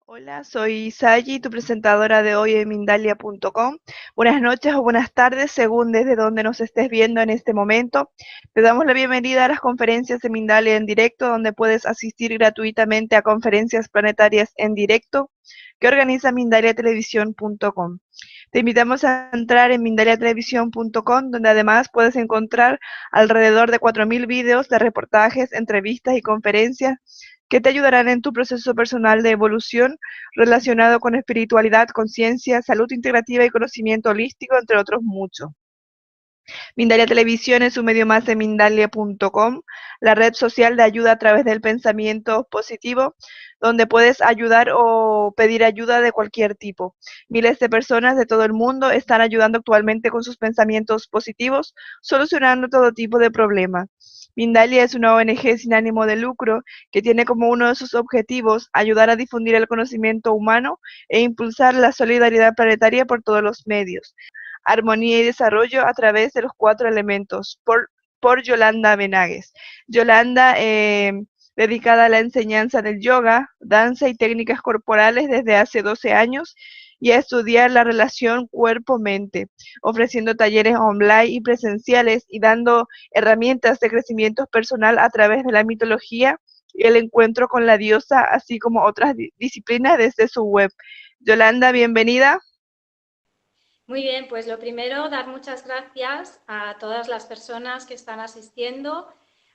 Hola, soy Sayi, tu presentadora de hoy en Mindalia.com. Buenas noches o buenas tardes, según desde donde nos estés viendo en este momento. Te damos la bienvenida a las conferencias de Mindalia en directo, donde puedes asistir gratuitamente a conferencias planetarias en directo que organiza Mindaliatelevisión.com. Te invitamos a entrar en Mindaliatelevisión.com, donde además puedes encontrar alrededor de 4.000 videos de reportajes, entrevistas y conferencias que te ayudarán en tu proceso personal de evolución relacionado con espiritualidad, conciencia, salud integrativa y conocimiento holístico, entre otros muchos. Mindalia Televisión es un medio más de Mindalia.com, la red social de ayuda a través del pensamiento positivo, donde puedes ayudar o pedir ayuda de cualquier tipo. Miles de personas de todo el mundo están ayudando actualmente con sus pensamientos positivos, solucionando todo tipo de problemas. Mindalia es una ONG sin ánimo de lucro que tiene como uno de sus objetivos ayudar a difundir el conocimiento humano e impulsar la solidaridad planetaria por todos los medios. Armonía y desarrollo a través de los 4 elementos, por Yolanda Benagues. Yolanda, dedicada a la enseñanza del yoga, danza y técnicas corporales desde hace 12 años y a estudiar la relación cuerpo-mente, ofreciendo talleres online y presenciales y dando herramientas de crecimiento personal a través de la mitología y el encuentro con la diosa, así como otras disciplinas desde su web. Yolanda, bienvenida. Muy bien, pues lo primero, dar muchas gracias a todas las personas que están asistiendo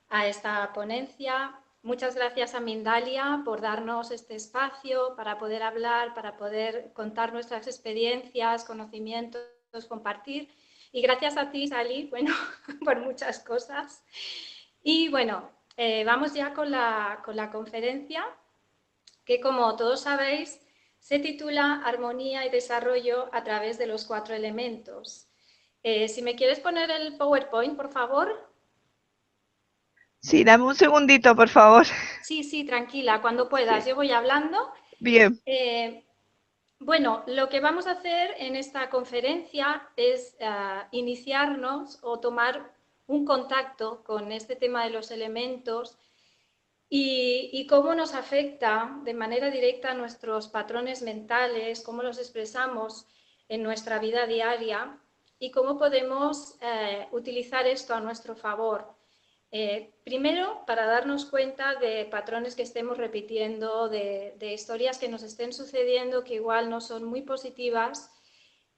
a esta ponencia. Muchas gracias a Mindalia por darnos este espacio para poder hablar, para poder contar nuestras experiencias, conocimientos, compartir. Y gracias a ti, Sally, bueno, por muchas cosas. Y bueno, vamos ya con la conferencia, que como todos sabéis, se titula Armonía y Desarrollo a través de los 4 elementos. Si me quieres poner el PowerPoint, por favor. Sí, dame un segundito, por favor. Sí, sí, tranquila, cuando puedas. Sí, Yo voy hablando. bien. Eh, bueno, lo que vamos a hacer en esta conferencia es iniciarnos o tomar un contacto con este tema de los elementos y cómo nos afecta de manera directa a nuestros patrones mentales, cómo los expresamos en nuestra vida diaria y cómo podemos utilizar esto a nuestro favor. Primero, para darnos cuenta de patrones que estemos repitiendo, de historias que nos estén sucediendo que igual no son muy positivas.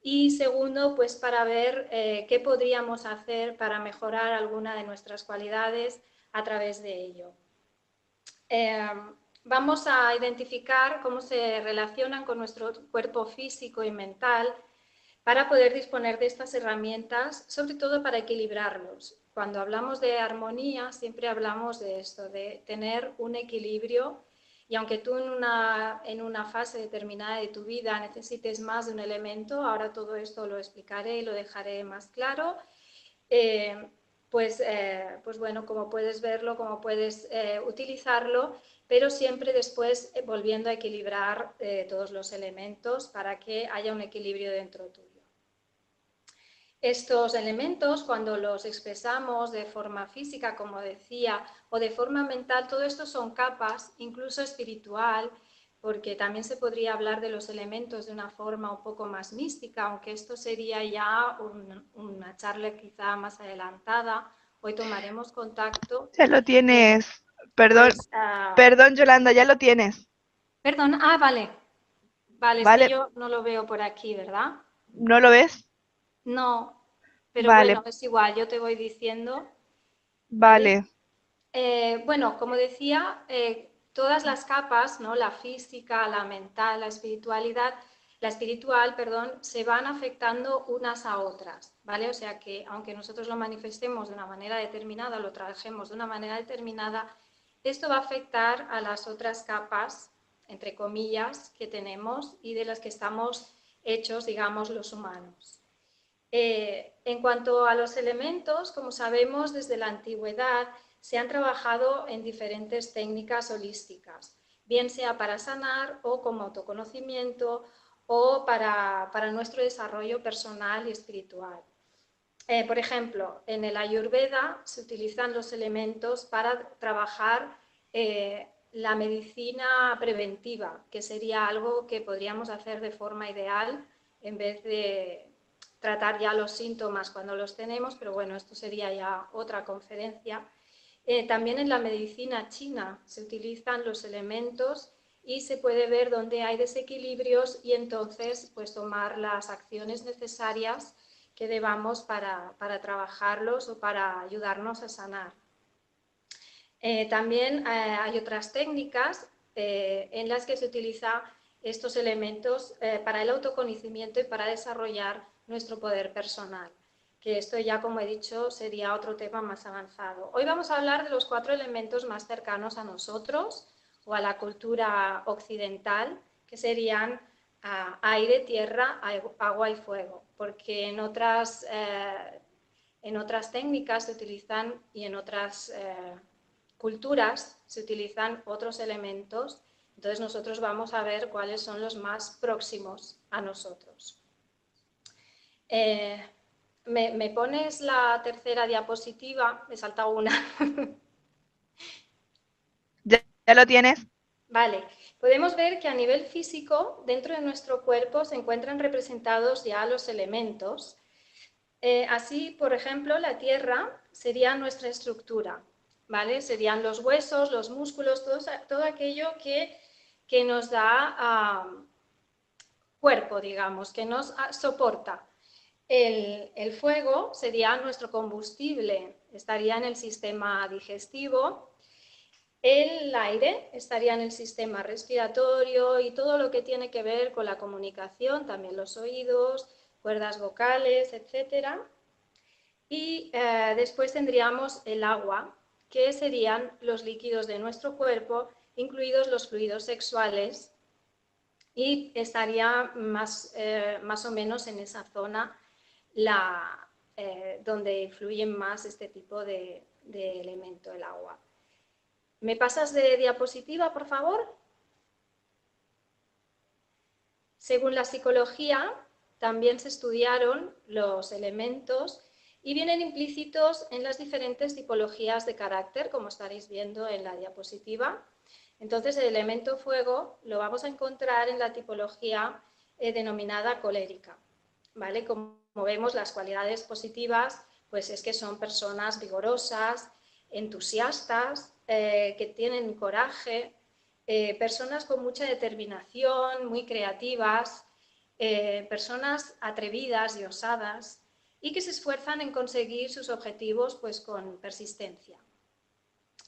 Y segundo, pues para ver qué podríamos hacer para mejorar alguna de nuestras cualidades a través de ello. Vamos a identificar cómo se relacionan con nuestro cuerpo físico y mental para poder disponer de estas herramientas, sobre todo para equilibrarlos. Cuando hablamos de armonía, siempre hablamos de esto, de tener un equilibrio, y aunque tú en una fase determinada de tu vida necesites más de un elemento, ahora todo esto lo explicaré y lo dejaré más claro, eh, pues bueno, como puedes verlo, como puedes utilizarlo, pero siempre después volviendo a equilibrar todos los elementos para que haya un equilibrio dentro tuyo. Estos elementos, cuando los expresamos de forma física, como decía, o de forma mental, todo esto son capas, incluso espiritual, porque también se podría hablar de los elementos de una forma un poco más mística, aunque esto sería ya una charla quizá más adelantada. Hoy tomaremos contacto. Ya lo eh, tienes. Perdón, pues, perdón, Yolanda, ya lo tienes. perdón, vale, vale, es que ¿Vale? yo no lo veo por aquí, ¿verdad? ¿No lo ves? No, pero bueno, Vale, es igual, yo te voy diciendo, ¿vale? vale. Bueno, como decía, todas las capas, ¿no? La física, la mental, la espiritual, perdón, se van afectando unas a otras, ¿vale? O sea que aunque nosotros lo manifestemos de una manera determinada, lo trabajemos de una manera determinada, esto va a afectar a las otras capas, entre comillas, que tenemos y de las que estamos hechos, digamos, los humanos. En cuanto a los elementos, como sabemos, desde la antigüedad se han trabajado en diferentes técnicas holísticas, bien sea para sanar o como autoconocimiento o para nuestro desarrollo personal y espiritual. Por ejemplo, en el Ayurveda se utilizan los elementos para trabajar la medicina preventiva, que sería algo que podríamos hacer de forma ideal en vez de tratar ya los síntomas cuando los tenemos, pero bueno, esto sería ya otra conferencia. También en la medicina china se utilizan los elementos y se puede ver dónde hay desequilibrios y entonces pues tomar las acciones necesarias que debamos para trabajarlos o para ayudarnos a sanar. También hay otras técnicas en las que se utilizan estos elementos para el autoconocimiento y para desarrollar nuestro poder personal, que esto ya, como he dicho, sería otro tema más avanzado. Hoy vamos a hablar de los 4 elementos más cercanos a nosotros o a la cultura occidental, que serían aire, tierra, agua y fuego, porque en otras técnicas se utilizan y en otras culturas se utilizan otros elementos, entonces nosotros vamos a ver cuáles son los más próximos a nosotros. ¿Me pones la tercera diapositiva? Me salta una. ¿Ya lo tienes? Vale, podemos ver que a nivel físico, dentro de nuestro cuerpo se encuentran representados ya los elementos. Así, por ejemplo, la tierra sería nuestra estructura, ¿vale? Serían los huesos, los músculos, todo aquello que nos da cuerpo, digamos, que nos soporta. El fuego sería nuestro combustible, estaría en el sistema digestivo. El aire estaría en el sistema respiratorio y todo lo que tiene que ver con la comunicación, también los oídos, cuerdas vocales, etcétera. Y después tendríamos el agua, que serían los líquidos de nuestro cuerpo, incluidos los fluidos sexuales, y estaría más o menos en esa zona donde influyen más este tipo de elemento, el agua. ¿Me pasas de diapositiva, por favor? Según la psicología, también se estudiaron los elementos y vienen implícitos en las diferentes tipologías de carácter, como estaréis viendo en la diapositiva. Entonces, el elemento fuego lo vamos a encontrar en la tipología denominada colérica, ¿vale? Como vemos, las cualidades positivas, pues es que son personas vigorosas, entusiastas, que tienen coraje, personas con mucha determinación, muy creativas, personas atrevidas y osadas y que se esfuerzan en conseguir sus objetivos pues con persistencia.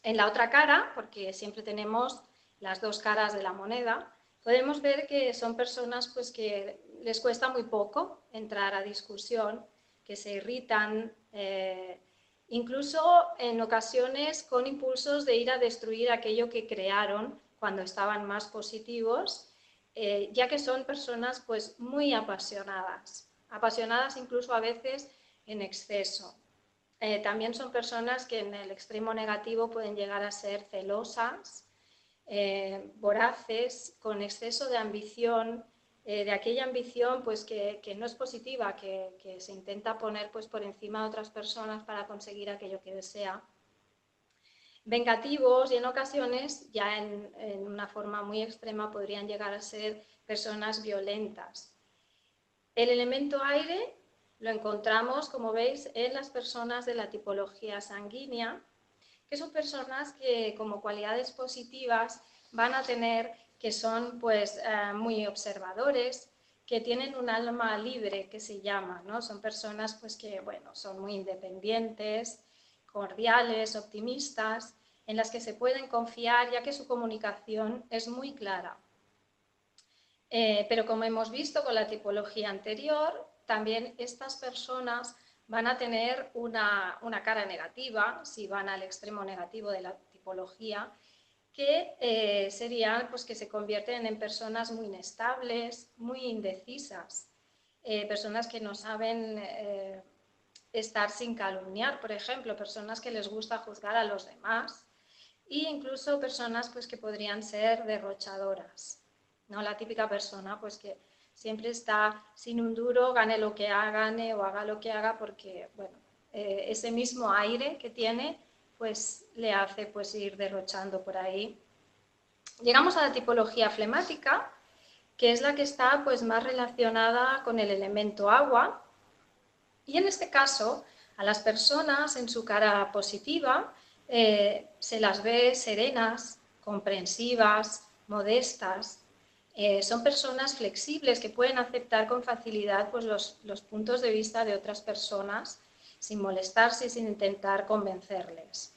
En la otra cara, porque siempre tenemos las dos caras de la moneda, podemos ver que son personas pues, que les cuesta muy poco entrar a discusión, que se irritan, incluso en ocasiones con impulsos de ir a destruir aquello que crearon cuando estaban más positivos, ya que son personas pues, muy apasionadas incluso a veces en exceso. También son personas que en el extremo negativo pueden llegar a ser celosas, voraces, con exceso de ambición, de aquella ambición pues, que no es positiva, que se intenta poner pues, por encima de otras personas para conseguir aquello que desea. Vengativos y en ocasiones, ya en una forma muy extrema, podrían llegar a ser personas violentas. El elemento aire lo encontramos, como veis, en las personas de la tipología sanguínea, que son personas que como cualidades positivas van a tener que son pues, muy observadores, que tienen un alma libre, que se llama, ¿no? Son personas pues, que bueno, son muy independientes, cordiales, optimistas, en las que se pueden confiar ya que su comunicación es muy clara. Pero como hemos visto con la tipología anterior, también estas personas van a tener una cara negativa, si van al extremo negativo de la tipología, que serían pues, que se convierten en personas muy inestables, muy indecisas, personas que no saben estar sin calumniar, por ejemplo, personas que les gusta juzgar a los demás e incluso personas pues, que podrían ser derrochadoras. ¿No? La típica persona pues, que siempre está sin un duro, gane lo que gane o haga lo que haga, porque bueno, ese mismo aire que tiene pues, le hace pues, ir derrochando por ahí. Llegamos a la tipología flemática, que es la que está pues, más relacionada con el elemento agua. Y en este caso, a las personas en su cara positiva se las ve serenas, comprensivas, modestas. Son personas flexibles que pueden aceptar con facilidad pues, los puntos de vista de otras personas sin molestarse y sin intentar convencerles.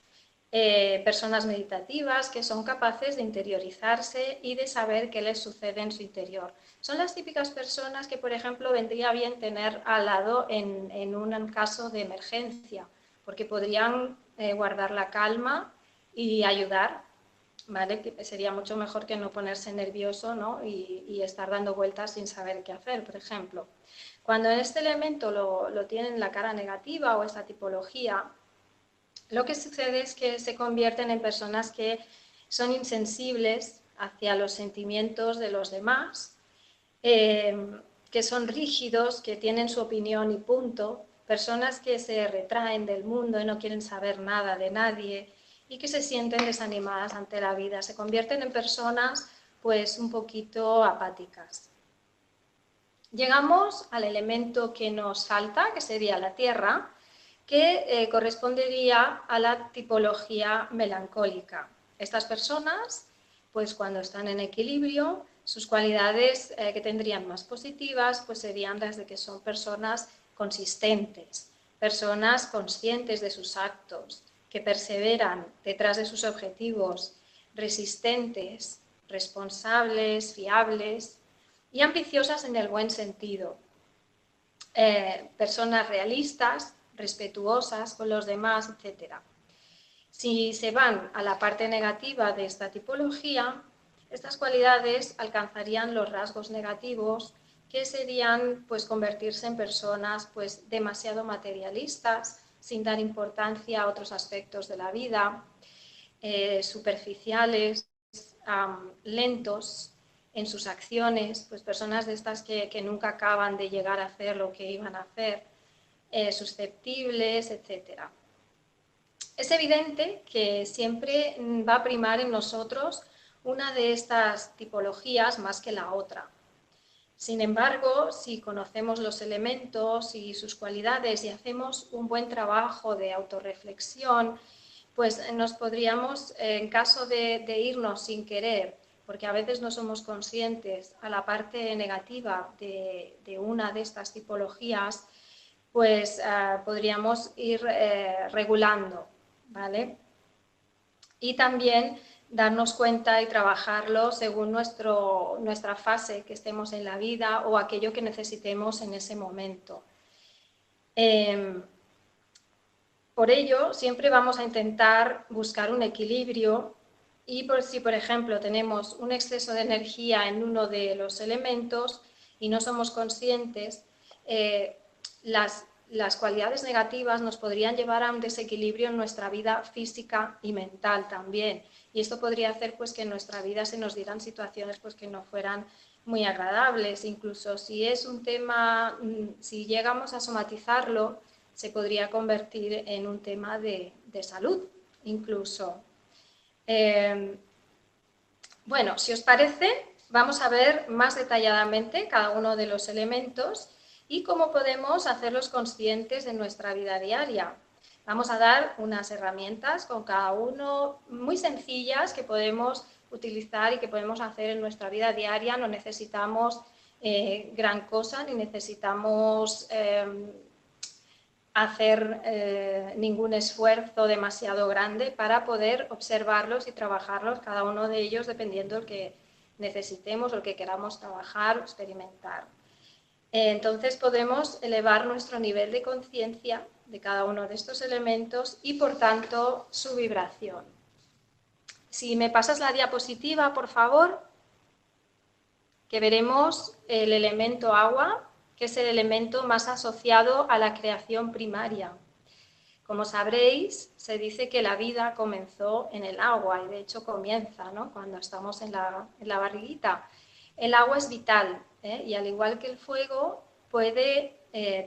Personas meditativas que son capaces de interiorizarse y de saber qué les sucede en su interior. Son las típicas personas que, por ejemplo, vendría bien tener al lado en un caso de emergencia, porque podrían guardar la calma y ayudar, ¿vale? Que sería mucho mejor que no ponerse nervioso, ¿no? y estar dando vueltas sin saber qué hacer, por ejemplo. Cuando en este elemento lo tienen la cara negativa o esta tipología, lo que sucede es que se convierten en personas que son insensibles hacia los sentimientos de los demás, que son rígidos, que tienen su opinión y punto, personas que se retraen del mundo y no quieren saber nada de nadie y que se sienten desanimadas ante la vida. Se convierten en personas pues un poquito apáticas. Llegamos al elemento que nos falta, que sería la tierra, que correspondería a la tipología melancólica. Estas personas, pues cuando están en equilibrio, sus cualidades que tendrían más positivas, pues serían las de que son personas consistentes, personas conscientes de sus actos, que perseveran detrás de sus objetivos, resistentes, responsables, fiables y ambiciosas en el buen sentido. Personas realistas, respetuosas con los demás, etc. Si se van a la parte negativa de esta tipología, estas cualidades alcanzarían los rasgos negativos, que serían pues, convertirse en personas pues, demasiado materialistas, sin dar importancia a otros aspectos de la vida, superficiales, lentos en sus acciones, pues personas de estas que nunca acaban de llegar a hacer lo que iban a hacer, susceptibles, etc. Es evidente que siempre va a primar en nosotros una de estas tipologías más que la otra. Sin embargo, si conocemos los elementos y sus cualidades y hacemos un buen trabajo de autorreflexión, pues nos podríamos, en caso de irnos sin querer, porque a veces no somos conscientes a la parte negativa de una de estas tipologías, pues podríamos ir regulando, ¿vale? Y también darnos cuenta y trabajarlo según nuestra fase que estemos en la vida o aquello que necesitemos en ese momento. Por ello, siempre vamos a intentar buscar un equilibrio y si, por ejemplo, tenemos un exceso de energía en uno de los elementos y no somos conscientes, las cualidades negativas nos podrían llevar a un desequilibrio en nuestra vida física y mental también. Y esto podría hacer pues, que en nuestra vida se nos dieran situaciones pues, que no fueran muy agradables. Incluso si es un tema, si llegamos a somatizarlo, se podría convertir en un tema de salud, incluso. Bueno, si os parece, vamos a ver más detalladamente cada uno de los elementos y cómo podemos hacerlos conscientes de nuestra vida diaria. Vamos a dar unas herramientas con cada uno muy sencillas que podemos utilizar y que podemos hacer en nuestra vida diaria. No necesitamos gran cosa ni necesitamos hacer ningún esfuerzo demasiado grande para poder observarlos y trabajarlos, cada uno de ellos dependiendo del que necesitemos o el que queramos trabajar o experimentar. Entonces podemos elevar nuestro nivel de conciencia de cada uno de estos elementos y por tanto su vibración. Si me pasas la diapositiva, por favor, que veremos el elemento agua, que es el elemento más asociado a la creación primaria. Como sabréis, se dice que la vida comenzó en el agua y de hecho comienza, ¿no? Cuando estamos en la barriguita. El agua es vital y al igual que el fuego puede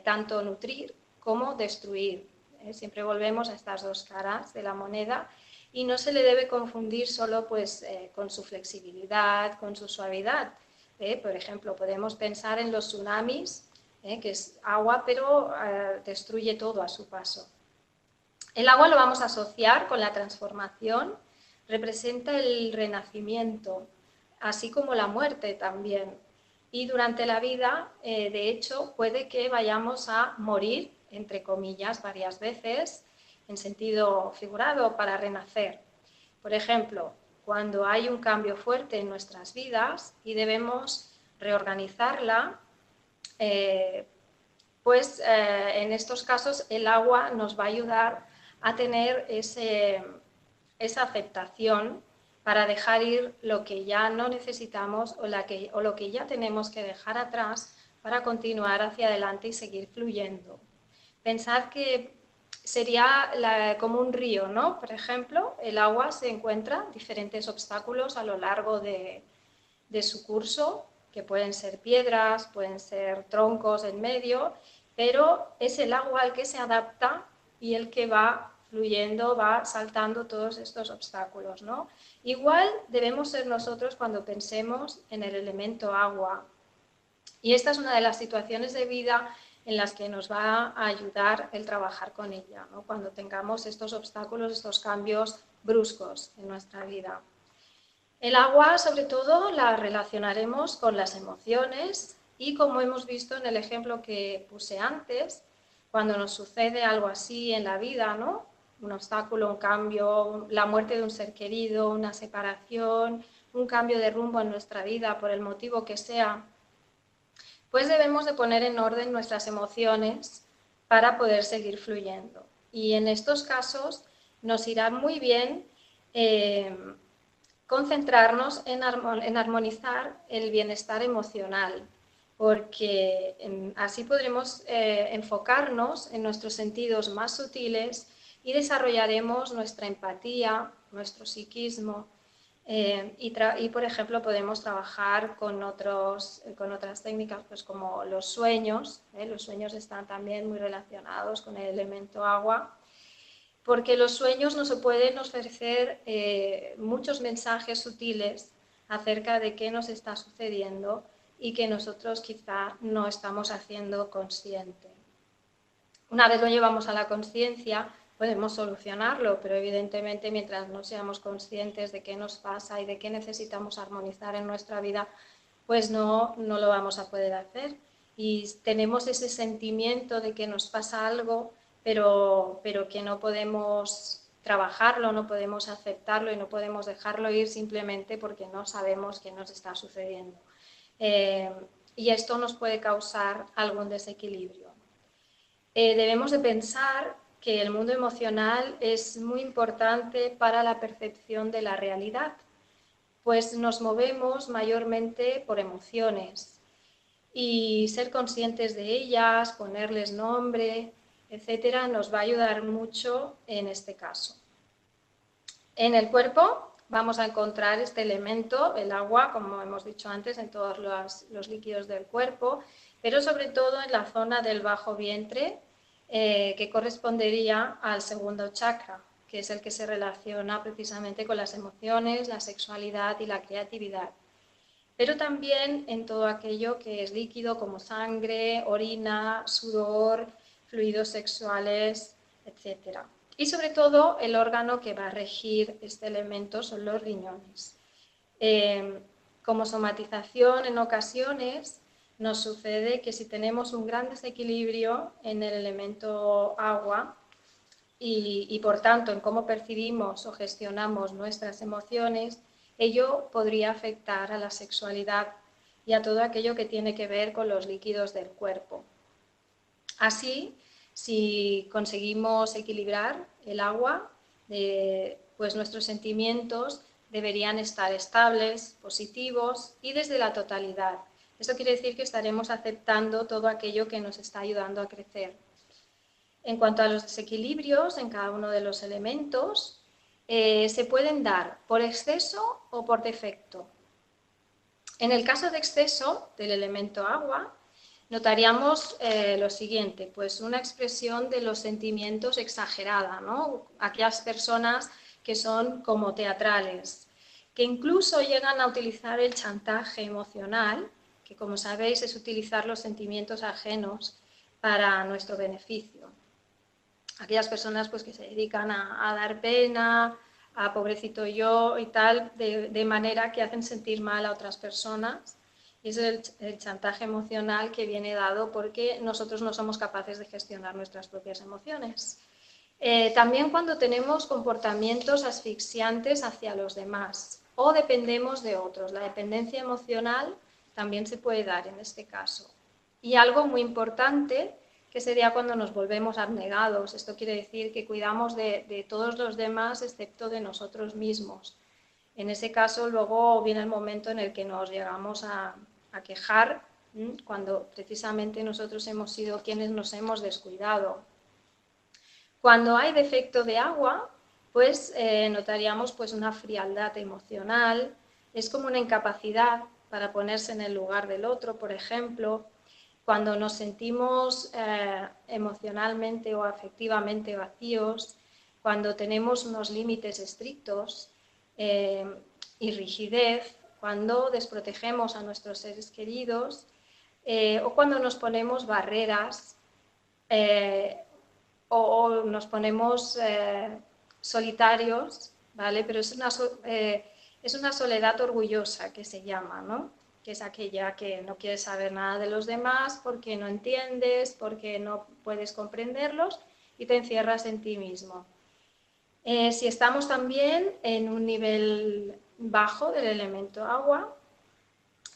tanto nutrir como destruir. Siempre volvemos a estas dos caras de la moneda y no se le debe confundir solo pues, con su flexibilidad, con su suavidad. Por ejemplo, podemos pensar en los tsunamis, que es agua, pero destruye todo a su paso. El agua lo vamos a asociar con la transformación, representa el renacimiento, así como la muerte también. Y durante la vida, de hecho, puede que vayamos a morir, entre comillas, varias veces, en sentido figurado, para renacer. Por ejemplo, cuando hay un cambio fuerte en nuestras vidas y debemos reorganizarla, pues en estos casos el agua nos va a ayudar a tener esa aceptación para dejar ir lo que ya no necesitamos o lo que ya tenemos que dejar atrás para continuar hacia adelante y seguir fluyendo. Pensad que sería como un río, ¿no? Por ejemplo, el agua se encuentra diferentes obstáculos a lo largo de su curso, que pueden ser piedras, pueden ser troncos en medio, pero es el agua el que se adapta y el que va fluyendo, va saltando todos estos obstáculos, ¿no? Igual debemos ser nosotros cuando pensemos en el elemento agua. Y esta es una de las situaciones de vida en las que nos va a ayudar el trabajar con ella, ¿no? Cuando tengamos estos obstáculos, estos cambios bruscos en nuestra vida. El agua, sobre todo, la relacionaremos con las emociones y, como hemos visto en el ejemplo que puse antes, cuando nos sucede algo así en la vida, ¿no? Un obstáculo, un cambio, la muerte de un ser querido, una separación, un cambio de rumbo en nuestra vida, por el motivo que sea, pues debemos de poner en orden nuestras emociones para poder seguir fluyendo. Y en estos casos nos irá muy bien concentrarnos en armonizar el bienestar emocional, porque así podremos enfocarnos en nuestros sentidos más sutiles y desarrollaremos nuestra empatía, nuestro psiquismo, y, por ejemplo, podemos trabajar con otras técnicas, pues como los sueños. Los sueños están también muy relacionados con el elemento agua, porque los sueños nos pueden ofrecer muchos mensajes sutiles acerca de qué nos está sucediendo y que nosotros quizá no estamos haciendo consciente. Una vez lo llevamos a la conciencia, podemos solucionarlo, pero evidentemente mientras no seamos conscientes de qué nos pasa y de qué necesitamos armonizar en nuestra vida, pues no lo vamos a poder hacer. Y tenemos ese sentimiento de que nos pasa algo, pero que no podemos trabajarlo, no podemos aceptarlo y no podemos dejarlo ir simplemente porque no sabemos qué nos está sucediendo. Y esto nos puede causar algún desequilibrio. Debemos de pensar que el mundo emocional es muy importante para la percepción de la realidad, pues nos movemos mayormente por emociones y ser conscientes de ellas, ponerles nombre, etcétera, nos va a ayudar mucho en este caso. En el cuerpo vamos a encontrar este elemento, el agua, como hemos dicho antes, en todos los líquidos del cuerpo, pero sobre todo en la zona del bajo vientre, que correspondería al segundo chakra, que es el que se relaciona precisamente con las emociones, la sexualidad y la creatividad. Pero también en todo aquello que es líquido como sangre, orina, sudor, fluidos sexuales, etc. Y sobre todo el órgano que va a regir este elemento son los riñones. Como somatización en ocasiones nos sucede que si tenemos un gran desequilibrio en el elemento agua y por tanto en cómo percibimos o gestionamos nuestras emociones, ello podría afectar a la sexualidad y a todo aquello que tiene que ver con los líquidos del cuerpo. Así, si conseguimos equilibrar el agua, pues nuestros sentimientos deberían estar estables, positivos y desde la totalidad. Esto quiere decir que estaremos aceptando todo aquello que nos está ayudando a crecer. En cuanto a los desequilibrios en cada uno de los elementos, se pueden dar por exceso o por defecto. En el caso de exceso del elemento agua, notaríamos lo siguiente, pues una expresión de los sentimientos exagerada, ¿no? Aquellas personas que son como teatrales, que incluso llegan a utilizar el chantaje emocional, que como sabéis es utilizar los sentimientos ajenos para nuestro beneficio. Aquellas personas pues, que se dedican a dar pena, a pobrecito yo y tal, de manera que hacen sentir mal a otras personas. Y ese es el chantaje emocional que viene dado porque nosotros no somos capaces de gestionar nuestras propias emociones. También cuando tenemos comportamientos asfixiantes hacia los demás o dependemos de otros. La dependencia emocional también se puede dar en este caso. Y algo muy importante, que sería cuando nos volvemos abnegados. Esto quiere decir que cuidamos de todos los demás excepto de nosotros mismos. En ese caso, luego viene el momento en el que nos llegamos a quejar, cuando precisamente nosotros hemos sido quienes nos hemos descuidado. Cuando hay defecto de agua, pues notaríamos pues, una frialdad emocional, es como una incapacidad para ponerse en el lugar del otro, por ejemplo. Cuando nos sentimos emocionalmente o afectivamente vacíos, cuando tenemos unos límites estrictos y rigidez, cuando desprotegemos a nuestros seres queridos o cuando nos ponemos barreras o nos ponemos solitarios, ¿vale? Pero es una soledad orgullosa que se llama, ¿no? Que es aquella que no quieres saber nada de los demás porque no entiendes, porque no puedes comprenderlos y te encierras en ti mismo. Si estamos también en un nivel bajo del elemento agua,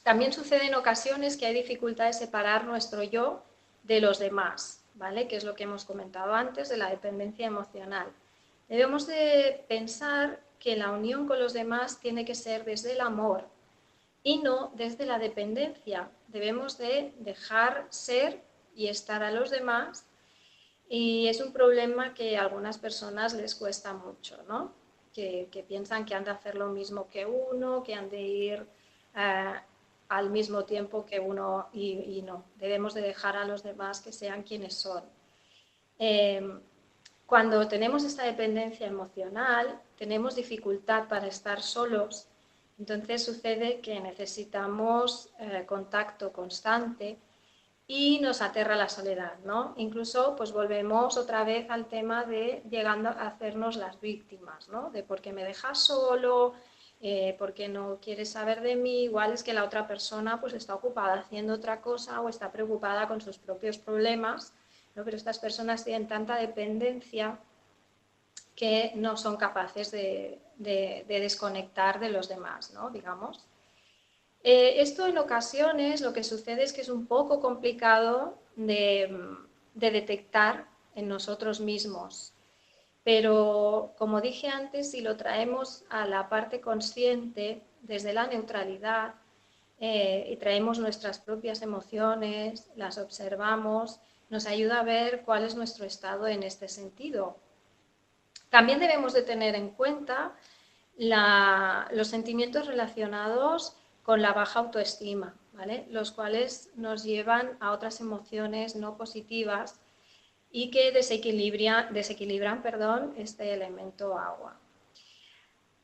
también sucede en ocasiones que hay dificultad de separar nuestro yo de los demás, ¿vale? Que es lo que hemos comentado antes de la dependencia emocional. Debemos de pensar que la unión con los demás tiene que ser desde el amor y no desde la dependencia. Debemos de dejar ser y estar a los demás, y es un problema que a algunas personas les cuesta mucho, ¿no? Que piensan que han de hacer lo mismo que uno, que han de ir al mismo tiempo que uno, y no, debemos de dejar a los demás que sean quienes son. Cuando tenemos esta dependencia emocional, tenemos dificultad para estar solos, entonces sucede que necesitamos contacto constante y nos aterra la soledad, ¿no? Incluso pues volvemos otra vez al tema de llegando a hacernos las víctimas, ¿no? De por qué me dejas solo, por qué no quieres saber de mí, igual es que la otra persona pues está ocupada haciendo otra cosa o está preocupada con sus propios problemas, ¿no? Pero estas personas tienen tanta dependencia que no son capaces de desconectar de los demás, ¿no? Digamos. Esto en ocasiones lo que sucede es que es un poco complicado de detectar en nosotros mismos, pero como dije antes, si lo traemos a la parte consciente desde la neutralidad y traemos nuestras propias emociones, las observamos, nos ayuda a ver cuál es nuestro estado en este sentido. También debemos de tener en cuenta los sentimientos relacionados con la baja autoestima, ¿vale? Los cuales nos llevan a otras emociones no positivas y que desequilibran este elemento agua.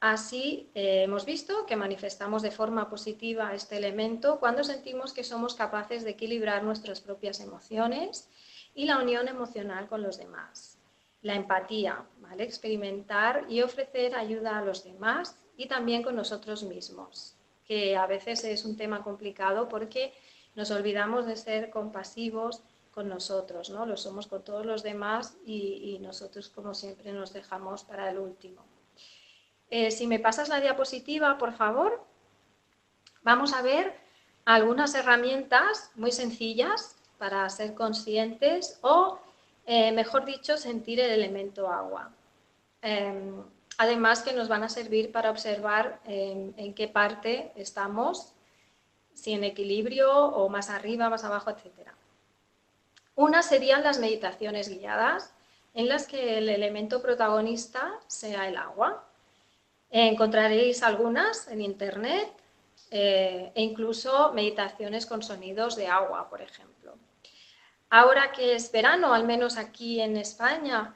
Así, hemos visto que manifestamos de forma positiva este elemento cuando sentimos que somos capaces de equilibrar nuestras propias emociones y la unión emocional con los demás. La empatía, ¿vale? Experimentar y ofrecer ayuda a los demás y también con nosotros mismos, que a veces es un tema complicado porque nos olvidamos de ser compasivos con nosotros, ¿no? Lo somos con todos los demás y nosotros, como siempre, nos dejamos para el último. Si me pasas la diapositiva, por favor, vamos a ver algunas herramientas muy sencillas para ser conscientes o mejor dicho, sentir el elemento agua. Además que nos van a servir para observar en qué parte estamos, si en equilibrio o más arriba, más abajo, etc. Una serían las meditaciones guiadas, en las que el elemento protagonista sea el agua. Encontraréis algunas en internet e incluso meditaciones con sonidos de agua, por ejemplo. Ahora que es verano, al menos aquí en España,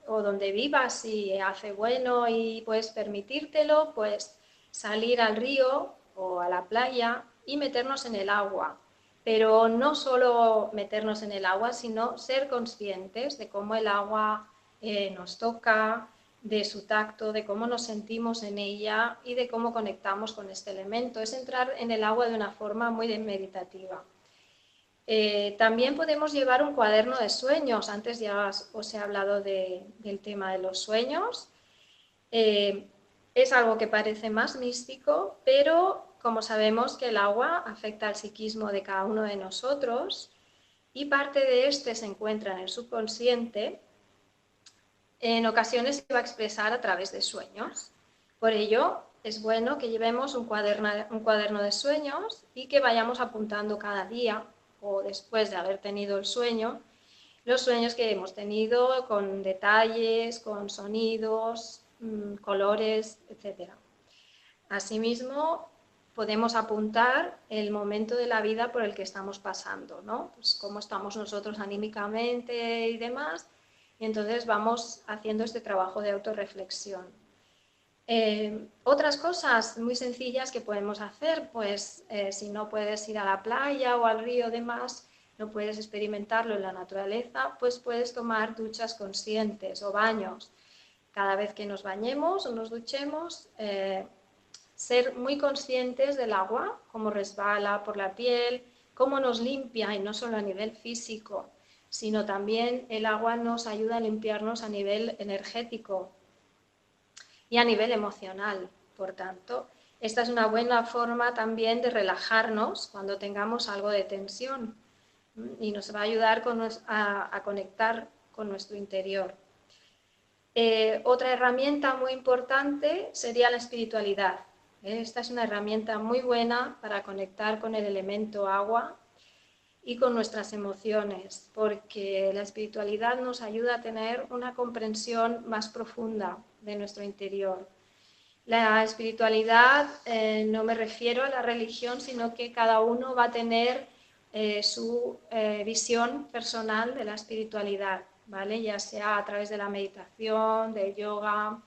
o donde vivas, si hace bueno y puedes permitírtelo, pues salir al río o a la playa y meternos en el agua. Pero no solo meternos en el agua, sino ser conscientes de cómo el agua nos toca, de su tacto, de cómo nos sentimos en ella y de cómo conectamos con este elemento. Es entrar en el agua de una forma muy meditativa. También podemos llevar un cuaderno de sueños. Antes ya os he hablado del tema de los sueños. Es algo que parece más místico, pero como sabemos que el agua afecta al psiquismo de cada uno de nosotros y parte de este se encuentra en el subconsciente, en ocasiones se va a expresar a través de sueños. Por ello, es bueno que llevemos un cuaderno de sueños y que vayamos apuntando cada día o después de haber tenido el sueño, los sueños que hemos tenido con detalles, con sonidos, colores, etc. Asimismo, podemos apuntar el momento de la vida por el que estamos pasando, ¿no? Pues cómo estamos nosotros anímicamente y demás, y entonces vamos haciendo este trabajo de autorreflexión. Otras cosas muy sencillas que podemos hacer, pues si no puedes ir a la playa o al río demás, no puedes experimentarlo en la naturaleza, pues puedes tomar duchas conscientes o baños. Cada vez que nos bañemos o nos duchemos, ser muy conscientes del agua, cómo resbala por la piel, cómo nos limpia, y no solo a nivel físico, sino también el agua nos ayuda a limpiarnos a nivel energético y a nivel emocional. Por tanto, esta es una buena forma también de relajarnos cuando tengamos algo de tensión y nos va a ayudar a conectar con nuestro interior. Otra herramienta muy importante sería la espiritualidad. Esta es una herramienta muy buena para conectar con el elemento agua y con nuestras emociones, porque la espiritualidad nos ayuda a tener una comprensión más profunda de nuestro interior. La espiritualidad no me refiero a la religión, sino que cada uno va a tener su visión personal de la espiritualidad, ¿vale? Ya sea a través de la meditación, del yoga,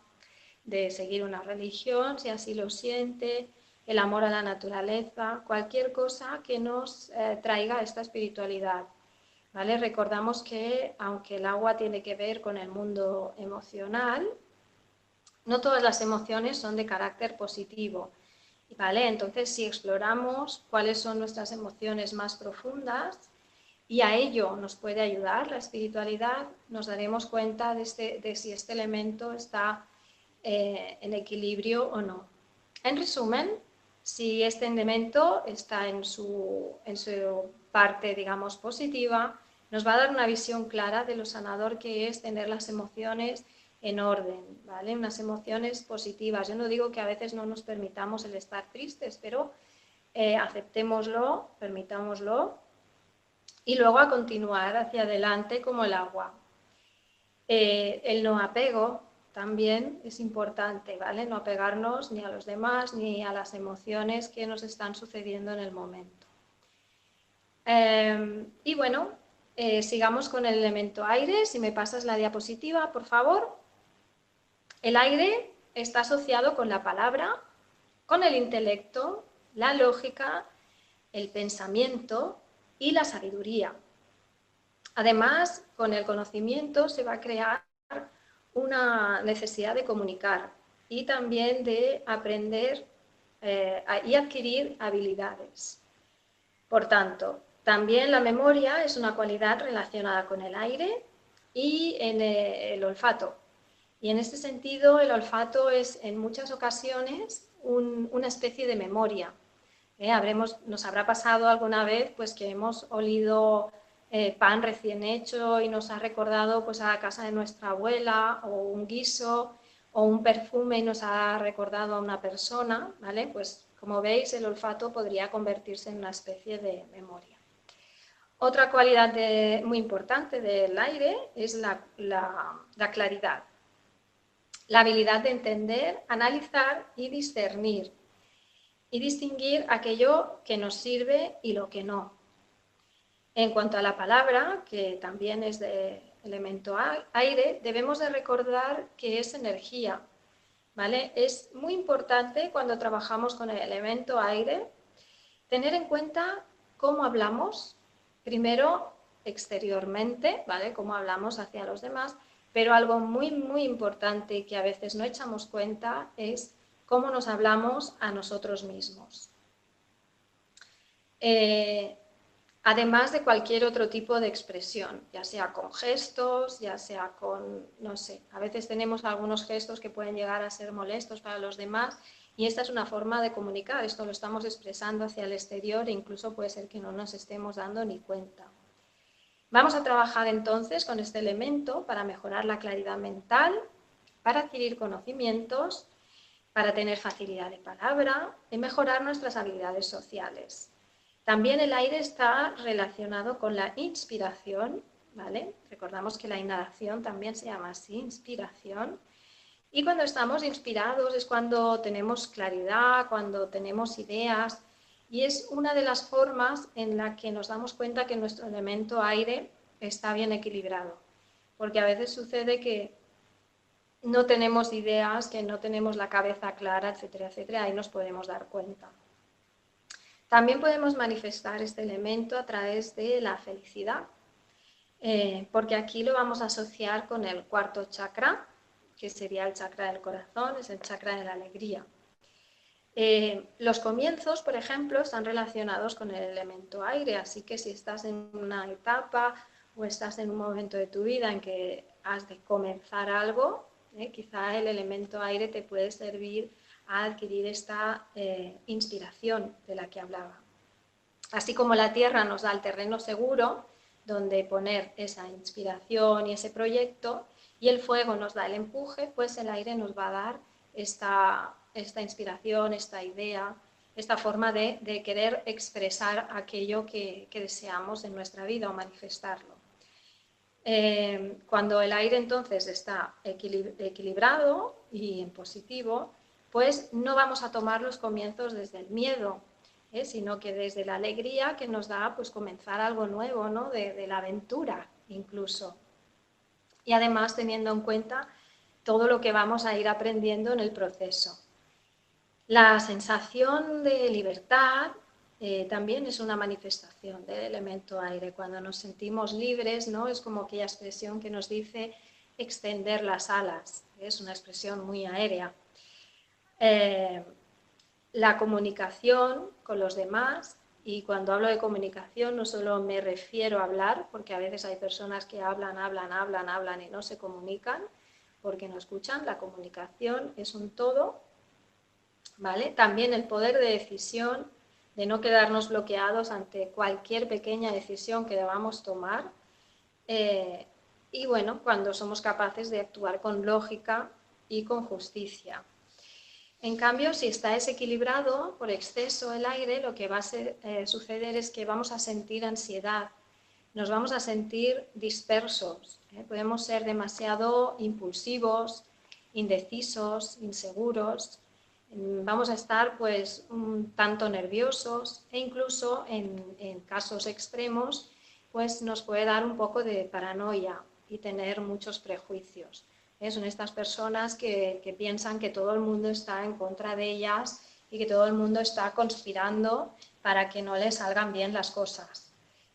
de seguir una religión, si así lo siente, el amor a la naturaleza, cualquier cosa que nos traiga esta espiritualidad, ¿vale? Recordamos que aunque el agua tiene que ver con el mundo emocional, no todas las emociones son de carácter positivo, ¿vale? Entonces, si exploramos cuáles son nuestras emociones más profundas y a ello nos puede ayudar la espiritualidad, nos daremos cuenta de si este elemento está en equilibrio o no. En resumen, si este elemento está en su parte, digamos, positiva, nos va a dar una visión clara de lo sanador que es tener las emociones en orden, ¿vale? Unas emociones positivas. Yo no digo que a veces no nos permitamos el estar tristes, pero aceptémoslo, permitámoslo y luego a continuar hacia adelante como el agua. El no apego también es importante, ¿vale? No apegarnos ni a los demás ni a las emociones que nos están sucediendo en el momento. Y bueno, sigamos con el elemento aire. Si me pasas la diapositiva, por favor. El aire está asociado con la palabra, con el intelecto, la lógica, el pensamiento y la sabiduría. Además, con el conocimiento se va a crear una necesidad de comunicar y también de aprender y adquirir habilidades. Por tanto, también la memoria es una cualidad relacionada con el aire y en el olfato. Y en este sentido, el olfato es en muchas ocasiones una especie de memoria. Nos habrá pasado alguna vez pues, que hemos olido pan recién hecho y nos ha recordado pues, a la casa de nuestra abuela, o un guiso, o un perfume y nos ha recordado a una persona, ¿vale? Pues como veis, el olfato podría convertirse en una especie de memoria. Otra cualidad muy importante del aire es la claridad, la habilidad de entender, analizar y discernir, y distinguir aquello que nos sirve y lo que no. En cuanto a la palabra, que también es elemento aire, debemos de recordar que es energía, ¿vale? Es muy importante cuando trabajamos con el elemento aire tener en cuenta cómo hablamos, primero exteriormente, ¿vale? Cómo hablamos hacia los demás, pero algo muy, muy importante que a veces no echamos cuenta es cómo nos hablamos a nosotros mismos. Además de cualquier otro tipo de expresión, ya sea con gestos, ya sea con, no sé, a veces tenemos algunos gestos que pueden llegar a ser molestos para los demás y esta es una forma de comunicar, esto lo estamos expresando hacia el exterior e incluso puede ser que no nos estemos dando ni cuenta. Vamos a trabajar entonces con este elemento para mejorar la claridad mental, para adquirir conocimientos, para tener facilidad de palabra y mejorar nuestras habilidades sociales. También el aire está relacionado con la inspiración, ¿vale? Recordamos que la inhalación también se llama así, inspiración. Y cuando estamos inspirados es cuando tenemos claridad, cuando tenemos ideas. Y es una de las formas en la que nos damos cuenta que nuestro elemento aire está bien equilibrado. Porque a veces sucede que no tenemos ideas, que no tenemos la cabeza clara, etcétera, etcétera. Ahí nos podemos dar cuenta. También podemos manifestar este elemento a través de la felicidad, porque aquí lo vamos a asociar con el cuarto chakra, que sería el chakra del corazón, es el chakra de la alegría. Los comienzos, por ejemplo, están relacionados con el elemento aire, así que si estás en una etapa o estás en un momento de tu vida en que has de comenzar algo, quizá el elemento aire te puede servir a adquirir esta inspiración de la que hablaba. Así como la tierra nos da el terreno seguro donde poner esa inspiración y ese proyecto, y el fuego nos da el empuje, pues el aire nos va a dar esta inspiración, esta idea, esta forma de querer expresar aquello que deseamos en nuestra vida o manifestarlo. Cuando el aire entonces está equilibrado y en positivo, pues no vamos a tomar los comienzos desde el miedo, sino que desde la alegría que nos da pues comenzar algo nuevo, ¿no? de la aventura incluso. Y además teniendo en cuenta todo lo que vamos a ir aprendiendo en el proceso. La sensación de libertad también es una manifestación del elemento aire. Cuando nos sentimos libres, ¿no? Es como aquella expresión que nos dice extender las alas. Es una expresión muy aérea. La comunicación con los demás, y cuando hablo de comunicación no solo me refiero a hablar, porque a veces hay personas que hablan y no se comunican porque no escuchan. La comunicación es un todo, ¿vale? También el poder de decisión, de no quedarnos bloqueados ante cualquier pequeña decisión que debamos tomar. Y bueno, cuando somos capaces de actuar con lógica y con justicia. En cambio, si está desequilibrado por exceso el aire, lo que va a suceder es que vamos a sentir ansiedad, nos vamos a sentir dispersos, podemos ser demasiado impulsivos, indecisos, inseguros, vamos a estar pues un tanto nerviosos e incluso en casos extremos pues nos puede dar un poco de paranoia y tener muchos prejuicios. Son estas personas que piensan que todo el mundo está en contra de ellas y que todo el mundo está conspirando para que no les salgan bien las cosas.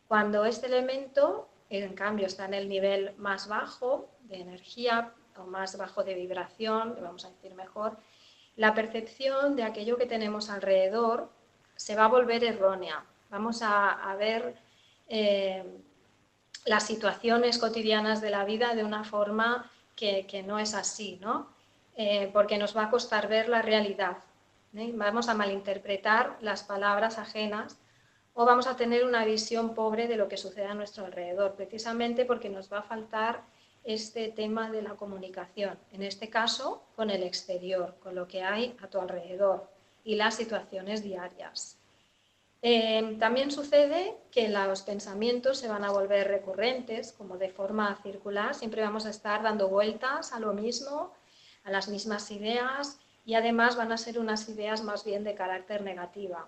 Cuando este elemento, en cambio, está en el nivel más bajo de energía o más bajo de vibración, vamos a decir mejor, la percepción de aquello que tenemos alrededor se va a volver errónea. Vamos a ver las situaciones cotidianas de la vida de una forma que no es así, ¿no? Porque nos va a costar ver la realidad. Vamos a malinterpretar las palabras ajenas o vamos a tener una visión pobre de lo que sucede a nuestro alrededor, precisamente porque nos va a faltar este tema de la comunicación, en este caso con el exterior, con lo que hay a tu alrededor y las situaciones diarias. También sucede que los pensamientos se van a volver recurrentes, como de forma circular, siempre vamos a estar dando vueltas a lo mismo, a las mismas ideas, y además van a ser unas ideas más bien de carácter negativa